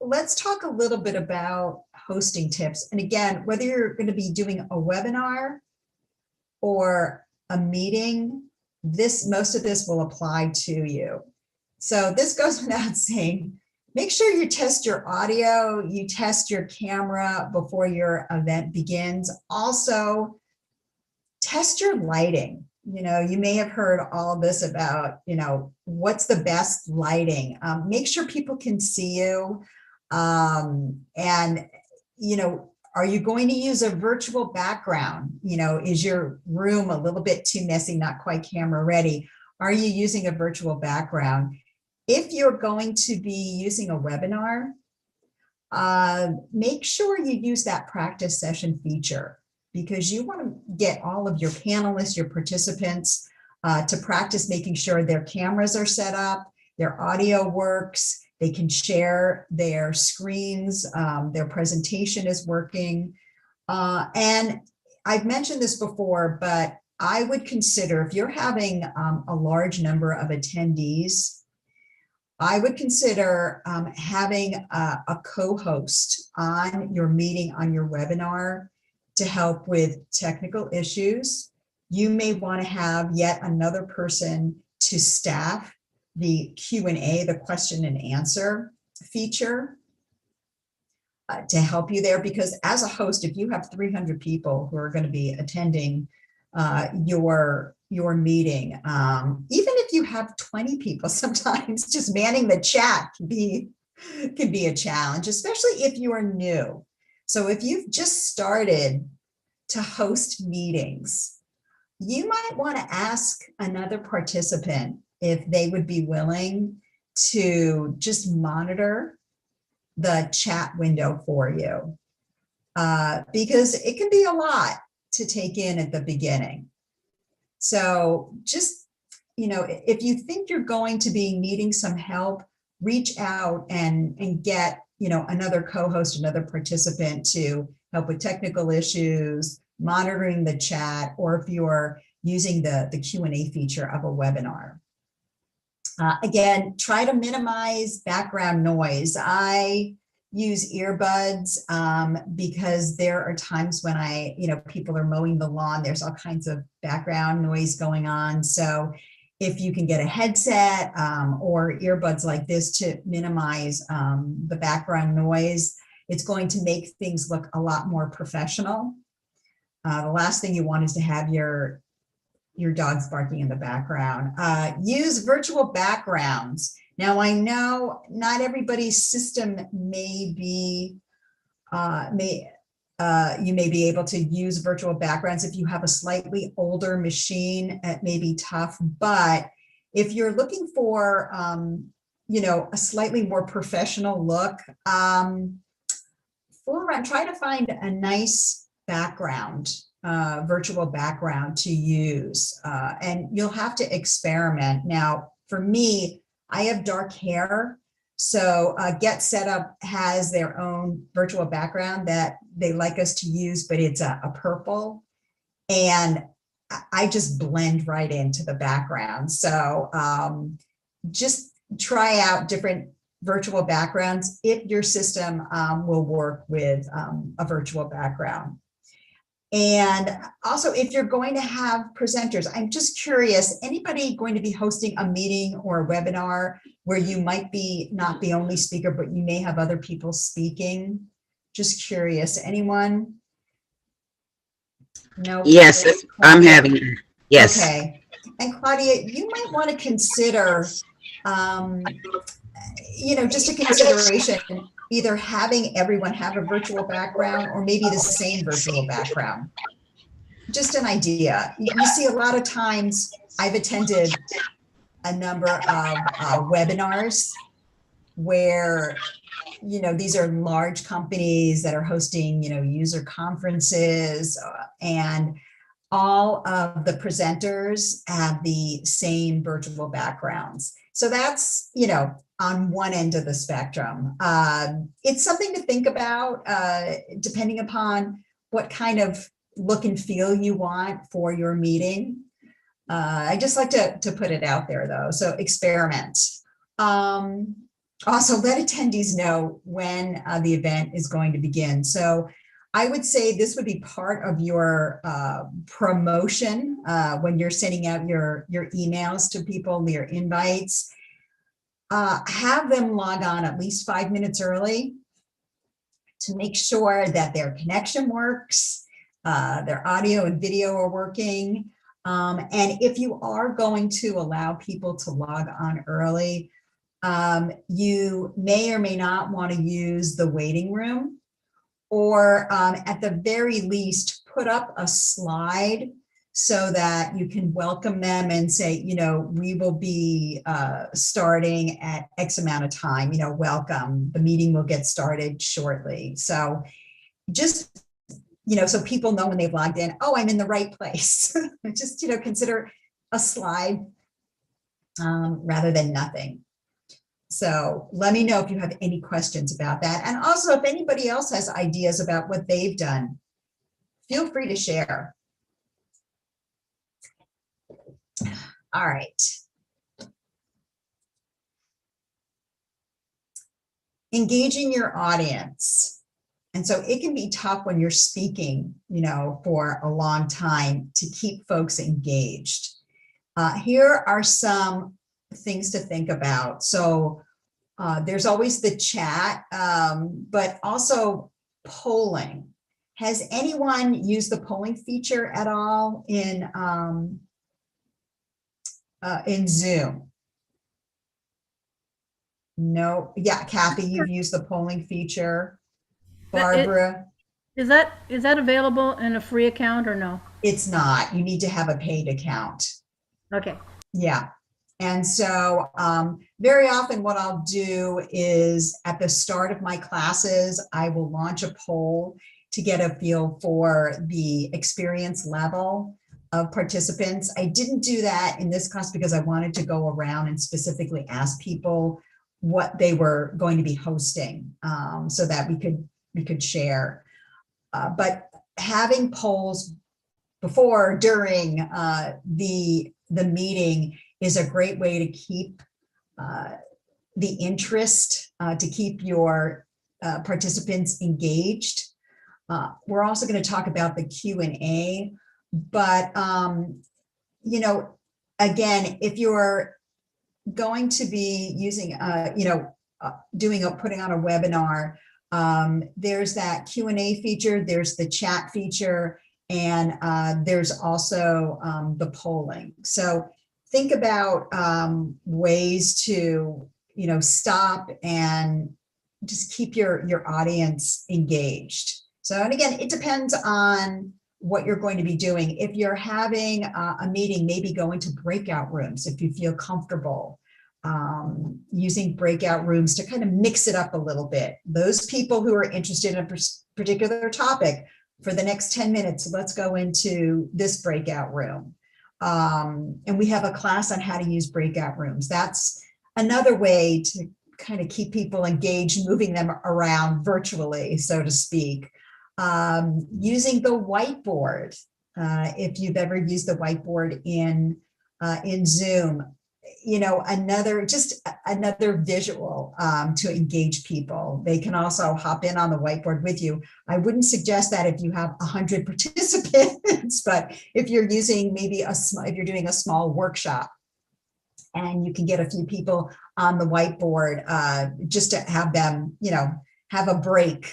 [SPEAKER 2] let's talk a little bit about hosting tips. And again, whether you're going to be doing a webinar or a meeting, most of this will apply to you. So this goes without saying, make sure you test your audio, you test your camera before your event begins. Also, test your lighting. You may have heard all of this about, what's the best lighting. Make sure people can see you. And, are you going to use a virtual background? Is your room a little bit too messy, not quite camera ready? Are you using a virtual background? If you're going to be using a webinar, make sure you use that practice session feature, because you want to get all of your panelists, your participants to practice making sure their cameras are set up, their audio works, they can share their screens, their presentation is working. And I've mentioned this before, but I would consider, if you're having a large number of attendees, I would consider having a co-host on your meeting, on your webinar, to help with technical issues. You may want to have yet another person to staff the Q&A, the question and answer feature, to help you there. Because as a host, if you have 300 people who are going to be attending your meeting, even if you have 20 people, sometimes just manning the chat can be a challenge, especially if you are new. So if you've just started to host meetings, you might want to ask another participant if they would be willing to just monitor the chat window for you, because it can be a lot to take in at the beginning. So just, if you think you're going to be needing some help, reach out and get, another co-host, another participant to help with technical issues, monitoring the chat, or if you're using the Q&A feature of a webinar. Again, try to minimize background noise. I use earbuds because there are times when people are mowing the lawn, there's all kinds of background noise going on. So if you can get a headset or earbuds like this to minimize the background noise, it's going to make things look a lot more professional. The last thing you want is to have your dogs barking in the background. Use virtual backgrounds. Now, I know not everybody's system may be, you may be able to use virtual backgrounds. If you have a slightly older machine, it may be tough, but if you're looking for, a slightly more professional look, fool around, try to find a nice background, virtual background to use, and you'll have to experiment. Now, for me, I have dark hair, so Get Set Up has their own virtual background that they like us to use, but it's a purple, and I just blend right into the background. So just try out different virtual backgrounds if your system will work with a virtual background. And also, if you're going to have presenters, I'm just curious, anybody going to be hosting a meeting or a webinar where you might be not the only speaker, but you may have other people speaking? Just curious, anyone? No?
[SPEAKER 1] Yes, I'm having it. Yes.
[SPEAKER 2] Okay. And Claudia, you might want to consider, just a consideration, either having everyone have a virtual background or maybe the same virtual background. Just an idea. You see, a lot of times I've attended a number of webinars where, these are large companies that are hosting, user conferences, and all of the presenters have the same virtual backgrounds. So that's, on one end of the spectrum. It's something to think about, depending upon what kind of look and feel you want for your meeting. I just like to put it out there, though, so experiment. Also, let attendees know when the event is going to begin. So I would say this would be part of your promotion when you're sending out your emails to people, your invites. Have them log on at least 5 minutes early to make sure that their connection works, their audio and video are working. And if you are going to allow people to log on early, you may or may not want to use the waiting room, or at the very least, put up a slide so that you can welcome them and say, you know, we will be starting at X amount of time, you know, welcome, the meeting will get started shortly. So just, you know, so people know when they've logged in, oh, I'm in the right place. Just, you know, consider a slide rather than nothing. So let me know if you have any questions about that. And also, if anybody else has ideas about what they've done, feel free to share. All right. Engaging your audience. And so it can be tough when you're speaking, you know, for a long time to keep folks engaged. Here are some things to think about. So there's always the chat, but also polling. Has anyone used the polling feature at all in Zoom? No. Yeah, Kathy, you've used the polling feature. Barbara?
[SPEAKER 6] Is that available in a free account or no?
[SPEAKER 2] It's not. You need to have a paid account.
[SPEAKER 6] Okay.
[SPEAKER 2] Yeah. And so very often what I'll do is at the start of my classes, I will launch a poll to get a feel for the experience level of participants. I didn't do that in this class because I wanted to go around and specifically ask people what they were going to be hosting so that we could share. But having polls before, during the meeting is a great way to keep the interest, to keep your participants engaged. We're also going to talk about the Q&A, but you know, again, if you're going to be using, you know, putting on a webinar, there's that Q&A feature, there's the chat feature, and there's also the polling. So think about ways to, you know, stop and just keep your audience engaged. So, and again, it depends on what you're going to be doing. If you're having a meeting, maybe go into breakout rooms if you feel comfortable using breakout rooms to kind of mix it up a little bit. Those people who are interested in a particular topic, for the next 10 minutes, let's go into this breakout room. And we have a class on how to use breakout rooms. That's another way to kind of keep people engaged, moving them around virtually, so to speak. Using the whiteboard, if you've ever used the whiteboard in Zoom, you know, just another visual to engage people. They can also hop in on the whiteboard with you. I wouldn't suggest that if you have 100 participants, but if you're using maybe if you're doing a small workshop and you can get a few people on the whiteboard just to have them, you know, have a break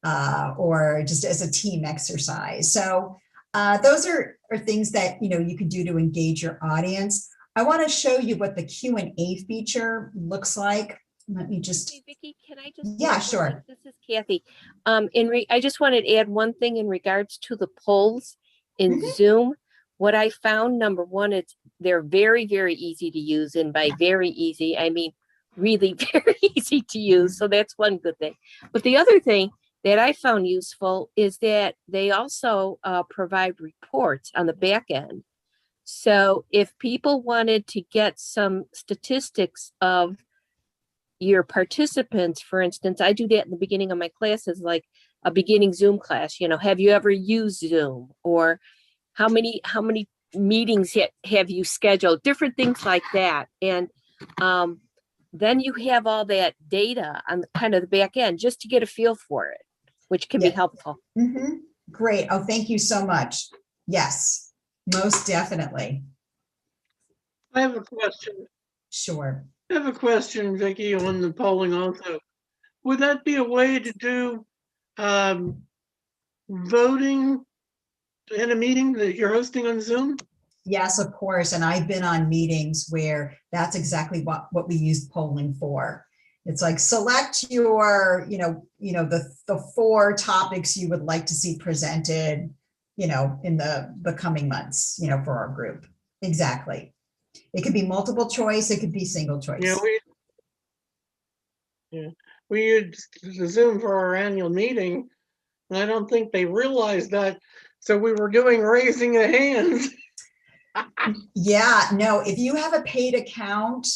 [SPEAKER 2] or just as a team exercise. So those are things that, you know, you can do to engage your audience. I want to show you what the Q&A feature looks like. Let me just.
[SPEAKER 8] Hey, Vicki, can I just?
[SPEAKER 2] Yeah, sure.
[SPEAKER 8] This is Kathy. I just wanted to add one thing in regards to the polls in Zoom. What I found, number one, they're very, very easy to use, and by very easy, I mean really very easy to use. So that's one good thing. But the other thing that I found useful is that they also provide reports on the back end. So if people wanted to get some statistics of your participants, for instance, I do that in the beginning of my classes, like a beginning Zoom class, you know, have you ever used Zoom, or how many meetings have you scheduled, different things like that. And then you have all that data on kind of the back end just to get a feel for it, which can be helpful.
[SPEAKER 2] Great. Oh, thank you so much. Yes. Most definitely.
[SPEAKER 7] I have a question.
[SPEAKER 2] Sure.
[SPEAKER 7] I have a question, Vicki, on the polling also. Would that be a way to do voting in a meeting that you're hosting on Zoom?
[SPEAKER 2] Yes, of course. And I've been on meetings where that's exactly what we use polling for. It's like select your, the 4 topics you would like to see presented, in the coming months, for our group. Exactly. It could be multiple choice. It could be single choice.
[SPEAKER 7] We used Zoom for our annual meeting, and I don't think they realized that. So we were doing raising of hands.
[SPEAKER 2] Yeah, no, if you have a paid account,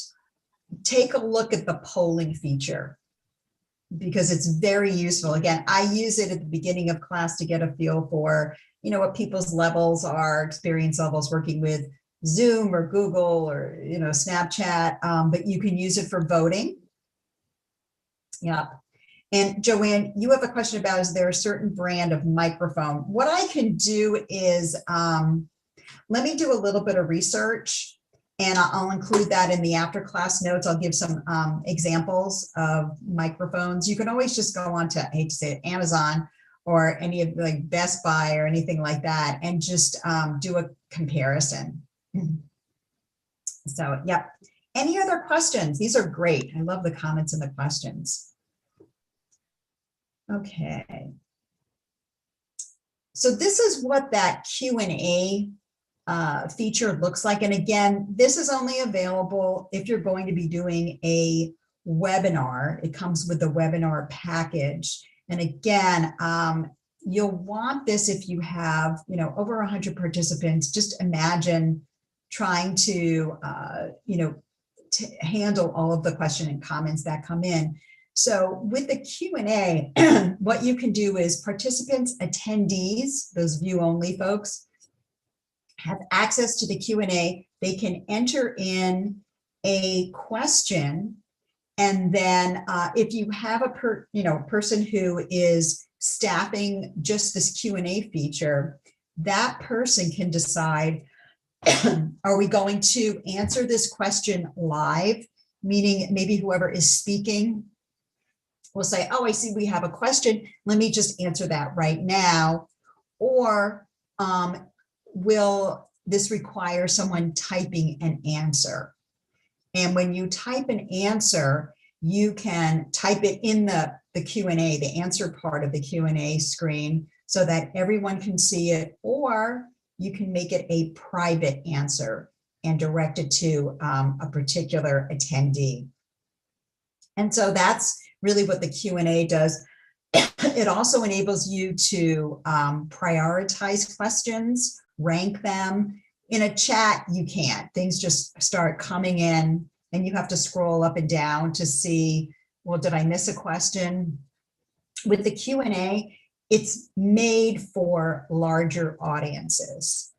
[SPEAKER 2] take a look at the polling feature because it's very useful. Again, I use it at the beginning of class to get a feel for, what people's levels are, experience levels working with Zoom or Google or, Snapchat, but you can use it for voting. Yeah. And Joanne, you have a question about, is there a certain brand of microphone? What I can do is, let me do a little bit of research and I'll include that in the after class notes. I'll give some examples of microphones. You can always just go on to, I hate to say it, Amazon or any of like Best Buy or anything like that and just do a comparison. So, yep. Any other questions? These are great. I love the comments and the questions. Okay. So this is what that Q&A feature looks like. And again, this is only available if you're going to be doing a webinar. It comes with the webinar package. And again, you'll want this if you have, over 100 participants. Just imagine trying to, to handle all of the question and comments that come in. So with the Q&A, what you can do is participants, attendees, those view only folks, have access to the Q&A. They can enter in a question. And then if you have a person who is staffing just this Q&A feature, that person can decide, are we going to answer this question live? Meaning maybe whoever is speaking will say, oh, I see we have a question. Let me just answer that right now. Or will this require someone typing an answer? And when you type an answer, you can type it in the Q&A, the answer part of the Q&A screen so that everyone can see it, or you can make it a private answer and direct it to a particular attendee. And so that's really what the Q&A does. It also enables you to prioritize questions, rank them. In a chat, you can't. Things just start coming in and you have to scroll up and down to see, well, did I miss a question? With the Q&A, it's made for larger audiences.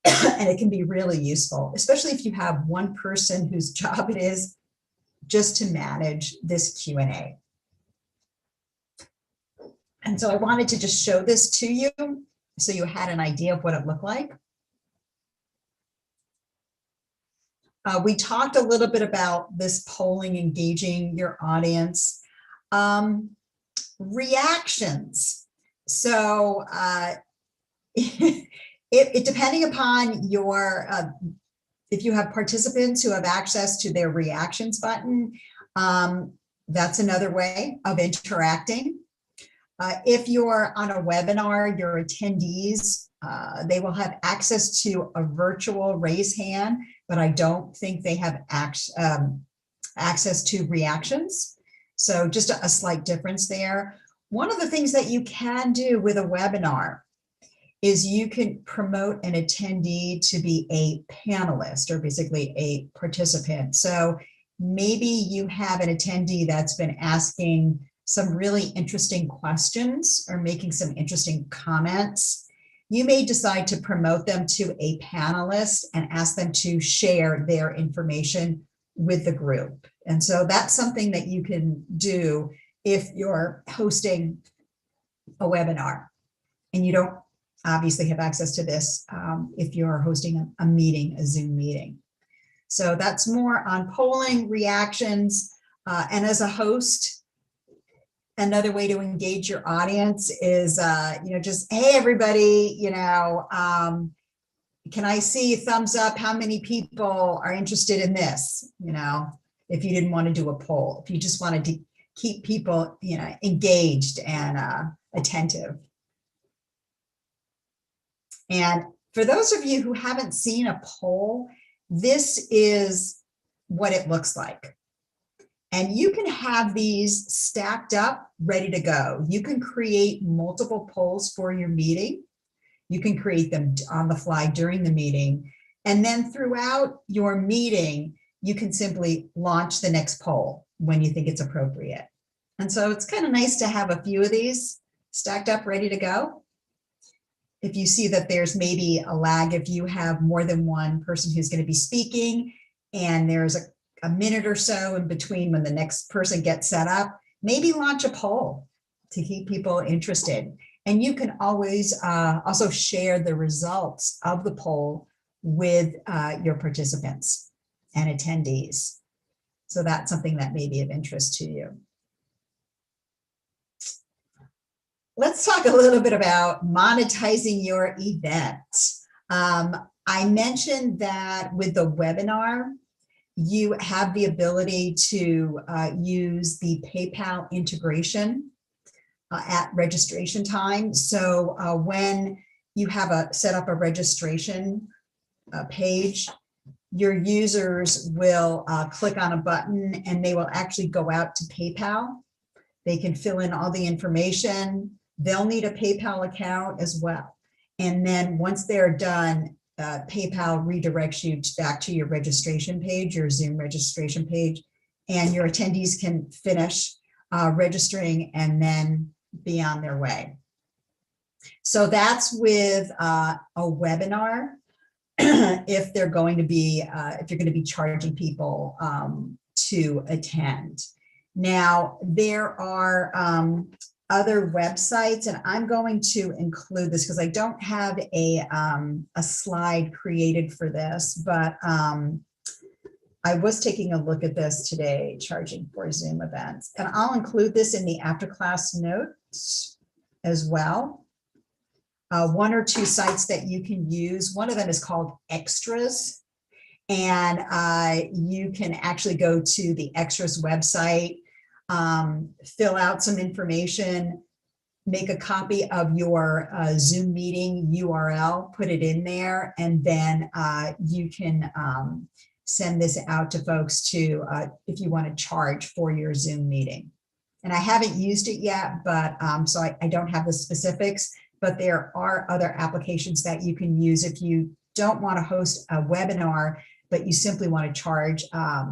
[SPEAKER 2] And it can be really useful, especially if you have one person whose job it is just to manage this Q&A. And so I wanted to just show this to you so you had an idea of what it looked like. We talked a little bit about this polling, engaging your audience. Reactions. So depending upon your, if you have participants who have access to their reactions button, that's another way of interacting. If you're on a webinar, your attendees, they will have access to a virtual raise hand, but I don't think they have access to reactions. So just a slight difference there. One of the things that you can do with a webinar is you can promote an attendee to be a panelist or basically a participant. So maybe you have an attendee that's been asking some really interesting questions or making some interesting comments. You may decide to promote them to a panelist and ask them to share their information with the group. And so that's something that you can do if you're hosting a webinar and you don't obviously have access to this if you're hosting a meeting, a Zoom meeting. So that's more on polling, reactions, and as a host, another way to engage your audience is, just, hey, everybody, can I see a thumbs up? How many people are interested in this? You know, if you didn't want to do a poll, if you just wanted to keep people, you know, engaged and attentive. And for those of you who haven't seen a poll, this is what it looks like. And you can have these stacked up, ready to go. You can create multiple polls for your meeting. You can create them on the fly during the meeting. And then throughout your meeting, you can simply launch the next poll when you think it's appropriate. And so it's kind of nice to have a few of these stacked up, ready to go. If you see that there's maybe a lag, if you have more than one person who's going to be speaking and there's a minute or so in between when the next person gets set up, maybe launch a poll to keep people interested. And you can always also share the results of the poll with your participants and attendees. So that's something that may be of interest to you. Let's talk a little bit about monetizing your event. I mentioned that with the webinar, you have the ability to use the PayPal integration at registration time. So when you have set up a registration page, your users will click on a button and they will actually go out to PayPal. They can fill in all the information. They'll need a PayPal account as well. And then once they're done, PayPal redirects you back to your registration page, your Zoom registration page, and your attendees can finish registering and then be on their way. So that's with a webinar. If they're going to be, if you're going to be charging people to attend. Now, there are other websites, and I'm going to include this because I don't have a slide created for this, but I was taking a look at this today, charging for Zoom events, and I'll include this in the after class notes as well. One or two sites that you can use. One of them is called Extras, and you can actually go to the Extras website, fill out some information, make a copy of your Zoom meeting URL, put it in there, and then you can send this out to folks to, if you want to charge for your Zoom meeting. And I haven't used it yet, but so I don't have the specifics, but there are other applications that you can use if you don't want to host a webinar, but you simply want to charge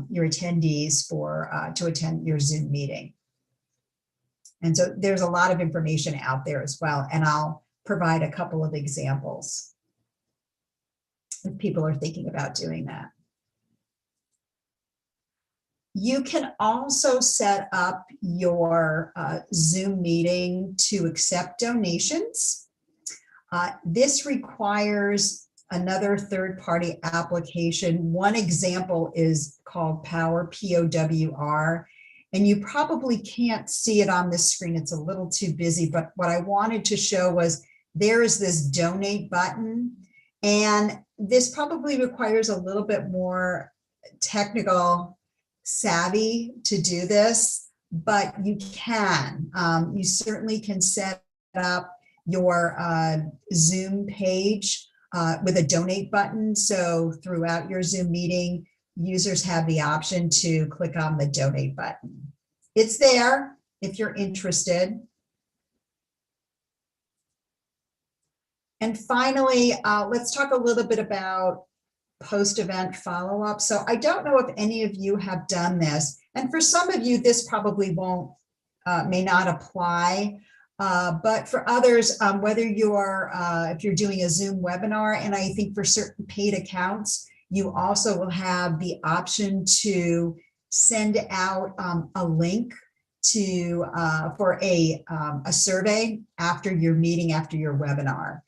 [SPEAKER 2] your attendees for to attend your Zoom meeting. And so there's a lot of information out there as well, and I'll provide a couple of examples if people are thinking about doing that. You can also set up your Zoom meeting to accept donations. This requires another third-party application. One example is called Power, P-O-W-R, and you probably can't see it on this screen. It's a little too busy, but what I wanted to show was there is this donate button, and this probably requires a little bit more technical savvy to do this, but you can. You certainly can set up your Zoom page with a donate button. So throughout your Zoom meeting, users have the option to click on the donate button. It's there if you're interested. And finally, let's talk a little bit about post-event follow-up. So I don't know if any of you have done this, and for some of you, this probably won't, may not apply. But for others, whether you're, if you're doing a Zoom webinar, and I think for certain paid accounts, you also will have the option to send out a link to for a survey after your meeting, after your webinar,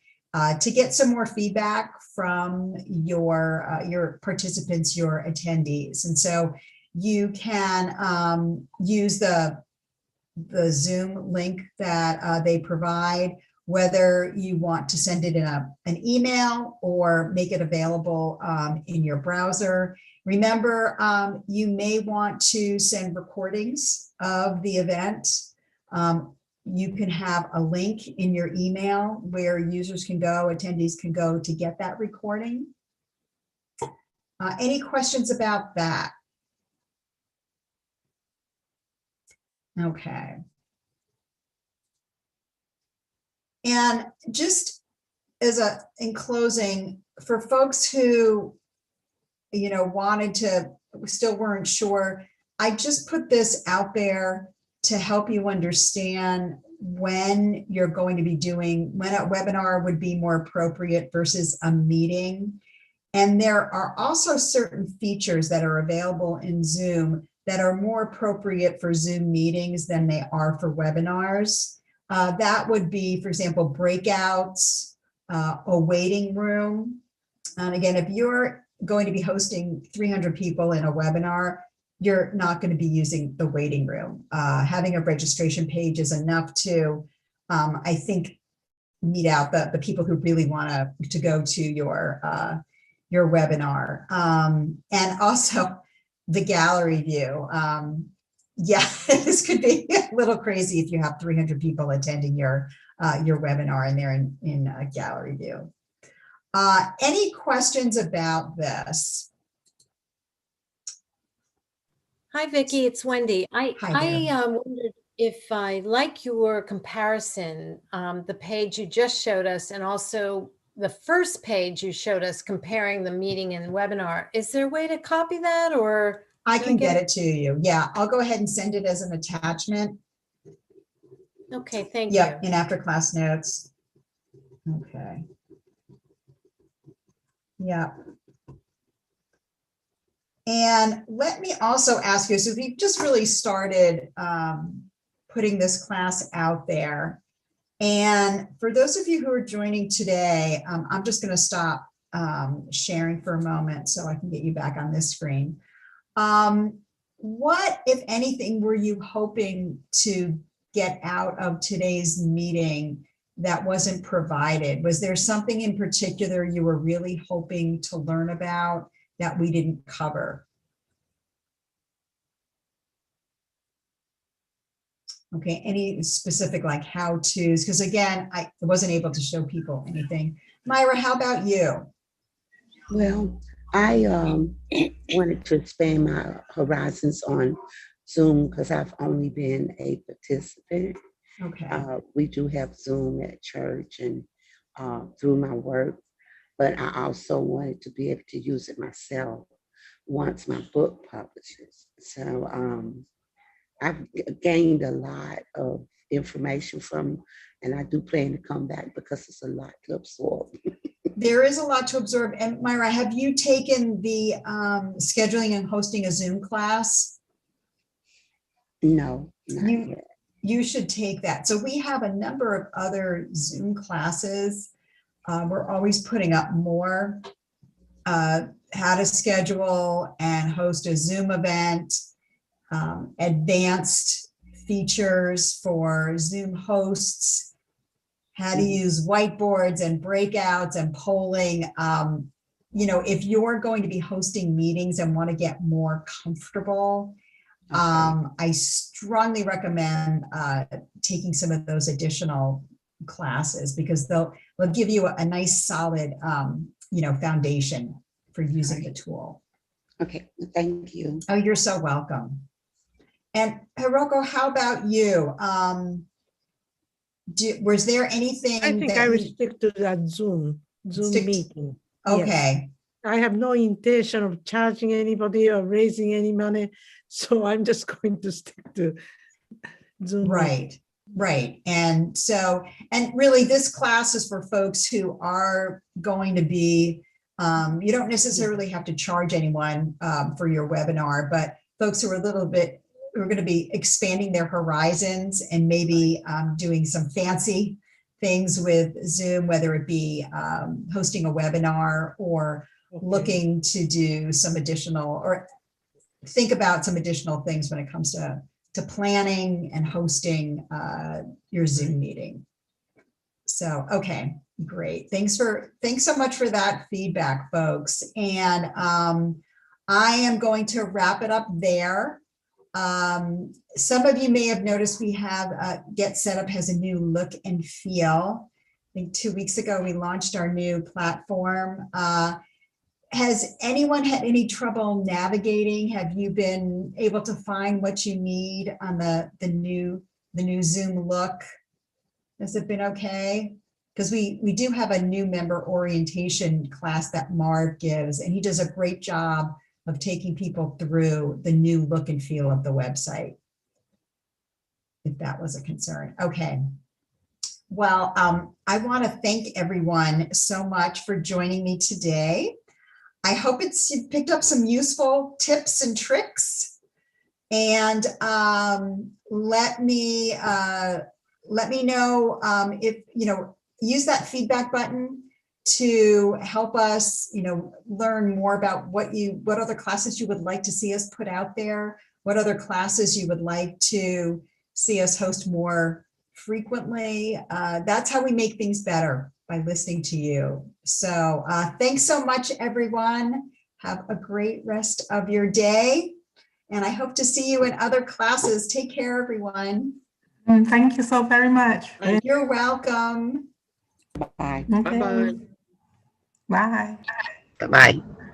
[SPEAKER 2] to get some more feedback from your participants, your attendees. And so you can use the Zoom link that they provide, whether you want to send it in an email or make it available in your browser. Remember, you may want to send recordings of the event. You can have a link in your email where users can go, attendees can go to get that recording. Any questions about that? Okay. And just in closing, for folks who, wanted to, still weren't sure, I just put this out there to help you understand when you're going to be doing, when a webinar would be more appropriate versus a meeting. And there are also certain features that are available in Zoom that are more appropriate for Zoom meetings than they are for webinars. That would be, for example, breakouts, a waiting room. And again, if you're going to be hosting 300 people in a webinar, you're not going to be using the waiting room. Having a registration page is enough to, I think, meet out the people who really want to go to your webinar. And also the gallery view. Yeah, this could be a little crazy if you have 300 people attending your webinar and they're in a gallery view. Any questions about this?
[SPEAKER 9] Hi, Vicki, it's Wendy.
[SPEAKER 2] Hi
[SPEAKER 9] I wondered if I like your comparison, the page you just showed us, and also the first page you showed us comparing the meeting and webinar. Is there a way to copy that, or?
[SPEAKER 2] I can get it to you. Yeah, I'll go ahead and send it as an attachment.
[SPEAKER 9] Okay, thank you.
[SPEAKER 2] Yep, in after class notes. Okay. Yeah. And let me also ask you, so we've just really started putting this class out there. And for those of you who are joining today, I'm just going to stop sharing for a moment so I can get you back on this screen. What, if anything, were you hoping to get out of today's meeting that wasn't provided? Was there something in particular you were really hoping to learn about that we didn't cover? Okay, any specific like how-tos? Because again, I wasn't able to show people anything. Myra, how about you?
[SPEAKER 11] Well, I wanted to expand my horizons on Zoom because I've only been a participant.
[SPEAKER 2] Okay.
[SPEAKER 11] We do have Zoom at church and through my work, but I also wanted to be able to use it myself once my book publishes. So I've gained a lot of information from, and I do plan to come back because it's a lot to absorb.
[SPEAKER 2] There is a lot to absorb. And Myra, have you taken the scheduling and hosting a Zoom class?
[SPEAKER 11] No, not yet.
[SPEAKER 2] You should take that. So we have a number of other Zoom classes. We're always putting up more. How to schedule and host a Zoom event, advanced features for Zoom hosts, how to use whiteboards and breakouts and polling. If you're going to be hosting meetings and want to get more comfortable, I strongly recommend taking some of those additional classes because they'll give you a nice solid foundation for using the tool.
[SPEAKER 11] Okay, thank you.
[SPEAKER 2] Oh, you're so welcome. And Hiroko, how about you? Was there anything?
[SPEAKER 5] I think I will stick to that Zoom meeting.
[SPEAKER 2] Okay.
[SPEAKER 5] Yes. I have no intention of charging anybody or raising any money, so I'm just going to stick to Zoom.
[SPEAKER 2] Right. Right. And really this class is for folks who are going to be, you don't necessarily have to charge anyone for your webinar, but folks who are who are going to be expanding their horizons and maybe doing some fancy things with Zoom, whether it be hosting a webinar or looking to do some additional or think about some additional things when it comes to planning and hosting your Zoom meeting. So, okay, great. Thanks so much for that feedback, folks. And I am going to wrap it up there. Some of you may have noticed we have Get Set Up has a new look and feel. I think 2 weeks ago, we launched our new platform. Has anyone had any trouble navigating? Have you been able to find what you need on the new Zoom look? Has it been okay? Because we do have a new member orientation class that Marv gives, and he does a great job of taking people through the new look and feel of the website, if that was a concern. Okay. Well, I want to thank everyone so much for joining me today. I hope you picked up some useful tips and tricks, and let me know if, use that feedback button to help us, learn more about what other classes you would like to see us put out there, what other classes you would like to see us host more frequently. That's how we make things better, by listening to you. So thanks so much, everyone. Have a great rest of your day. And I hope to see you in other classes. Take care, everyone.
[SPEAKER 4] Thank you so very much.
[SPEAKER 2] You're welcome.
[SPEAKER 11] Bye.
[SPEAKER 4] Okay.
[SPEAKER 7] Bye-bye.
[SPEAKER 4] Bye.
[SPEAKER 1] Bye-bye.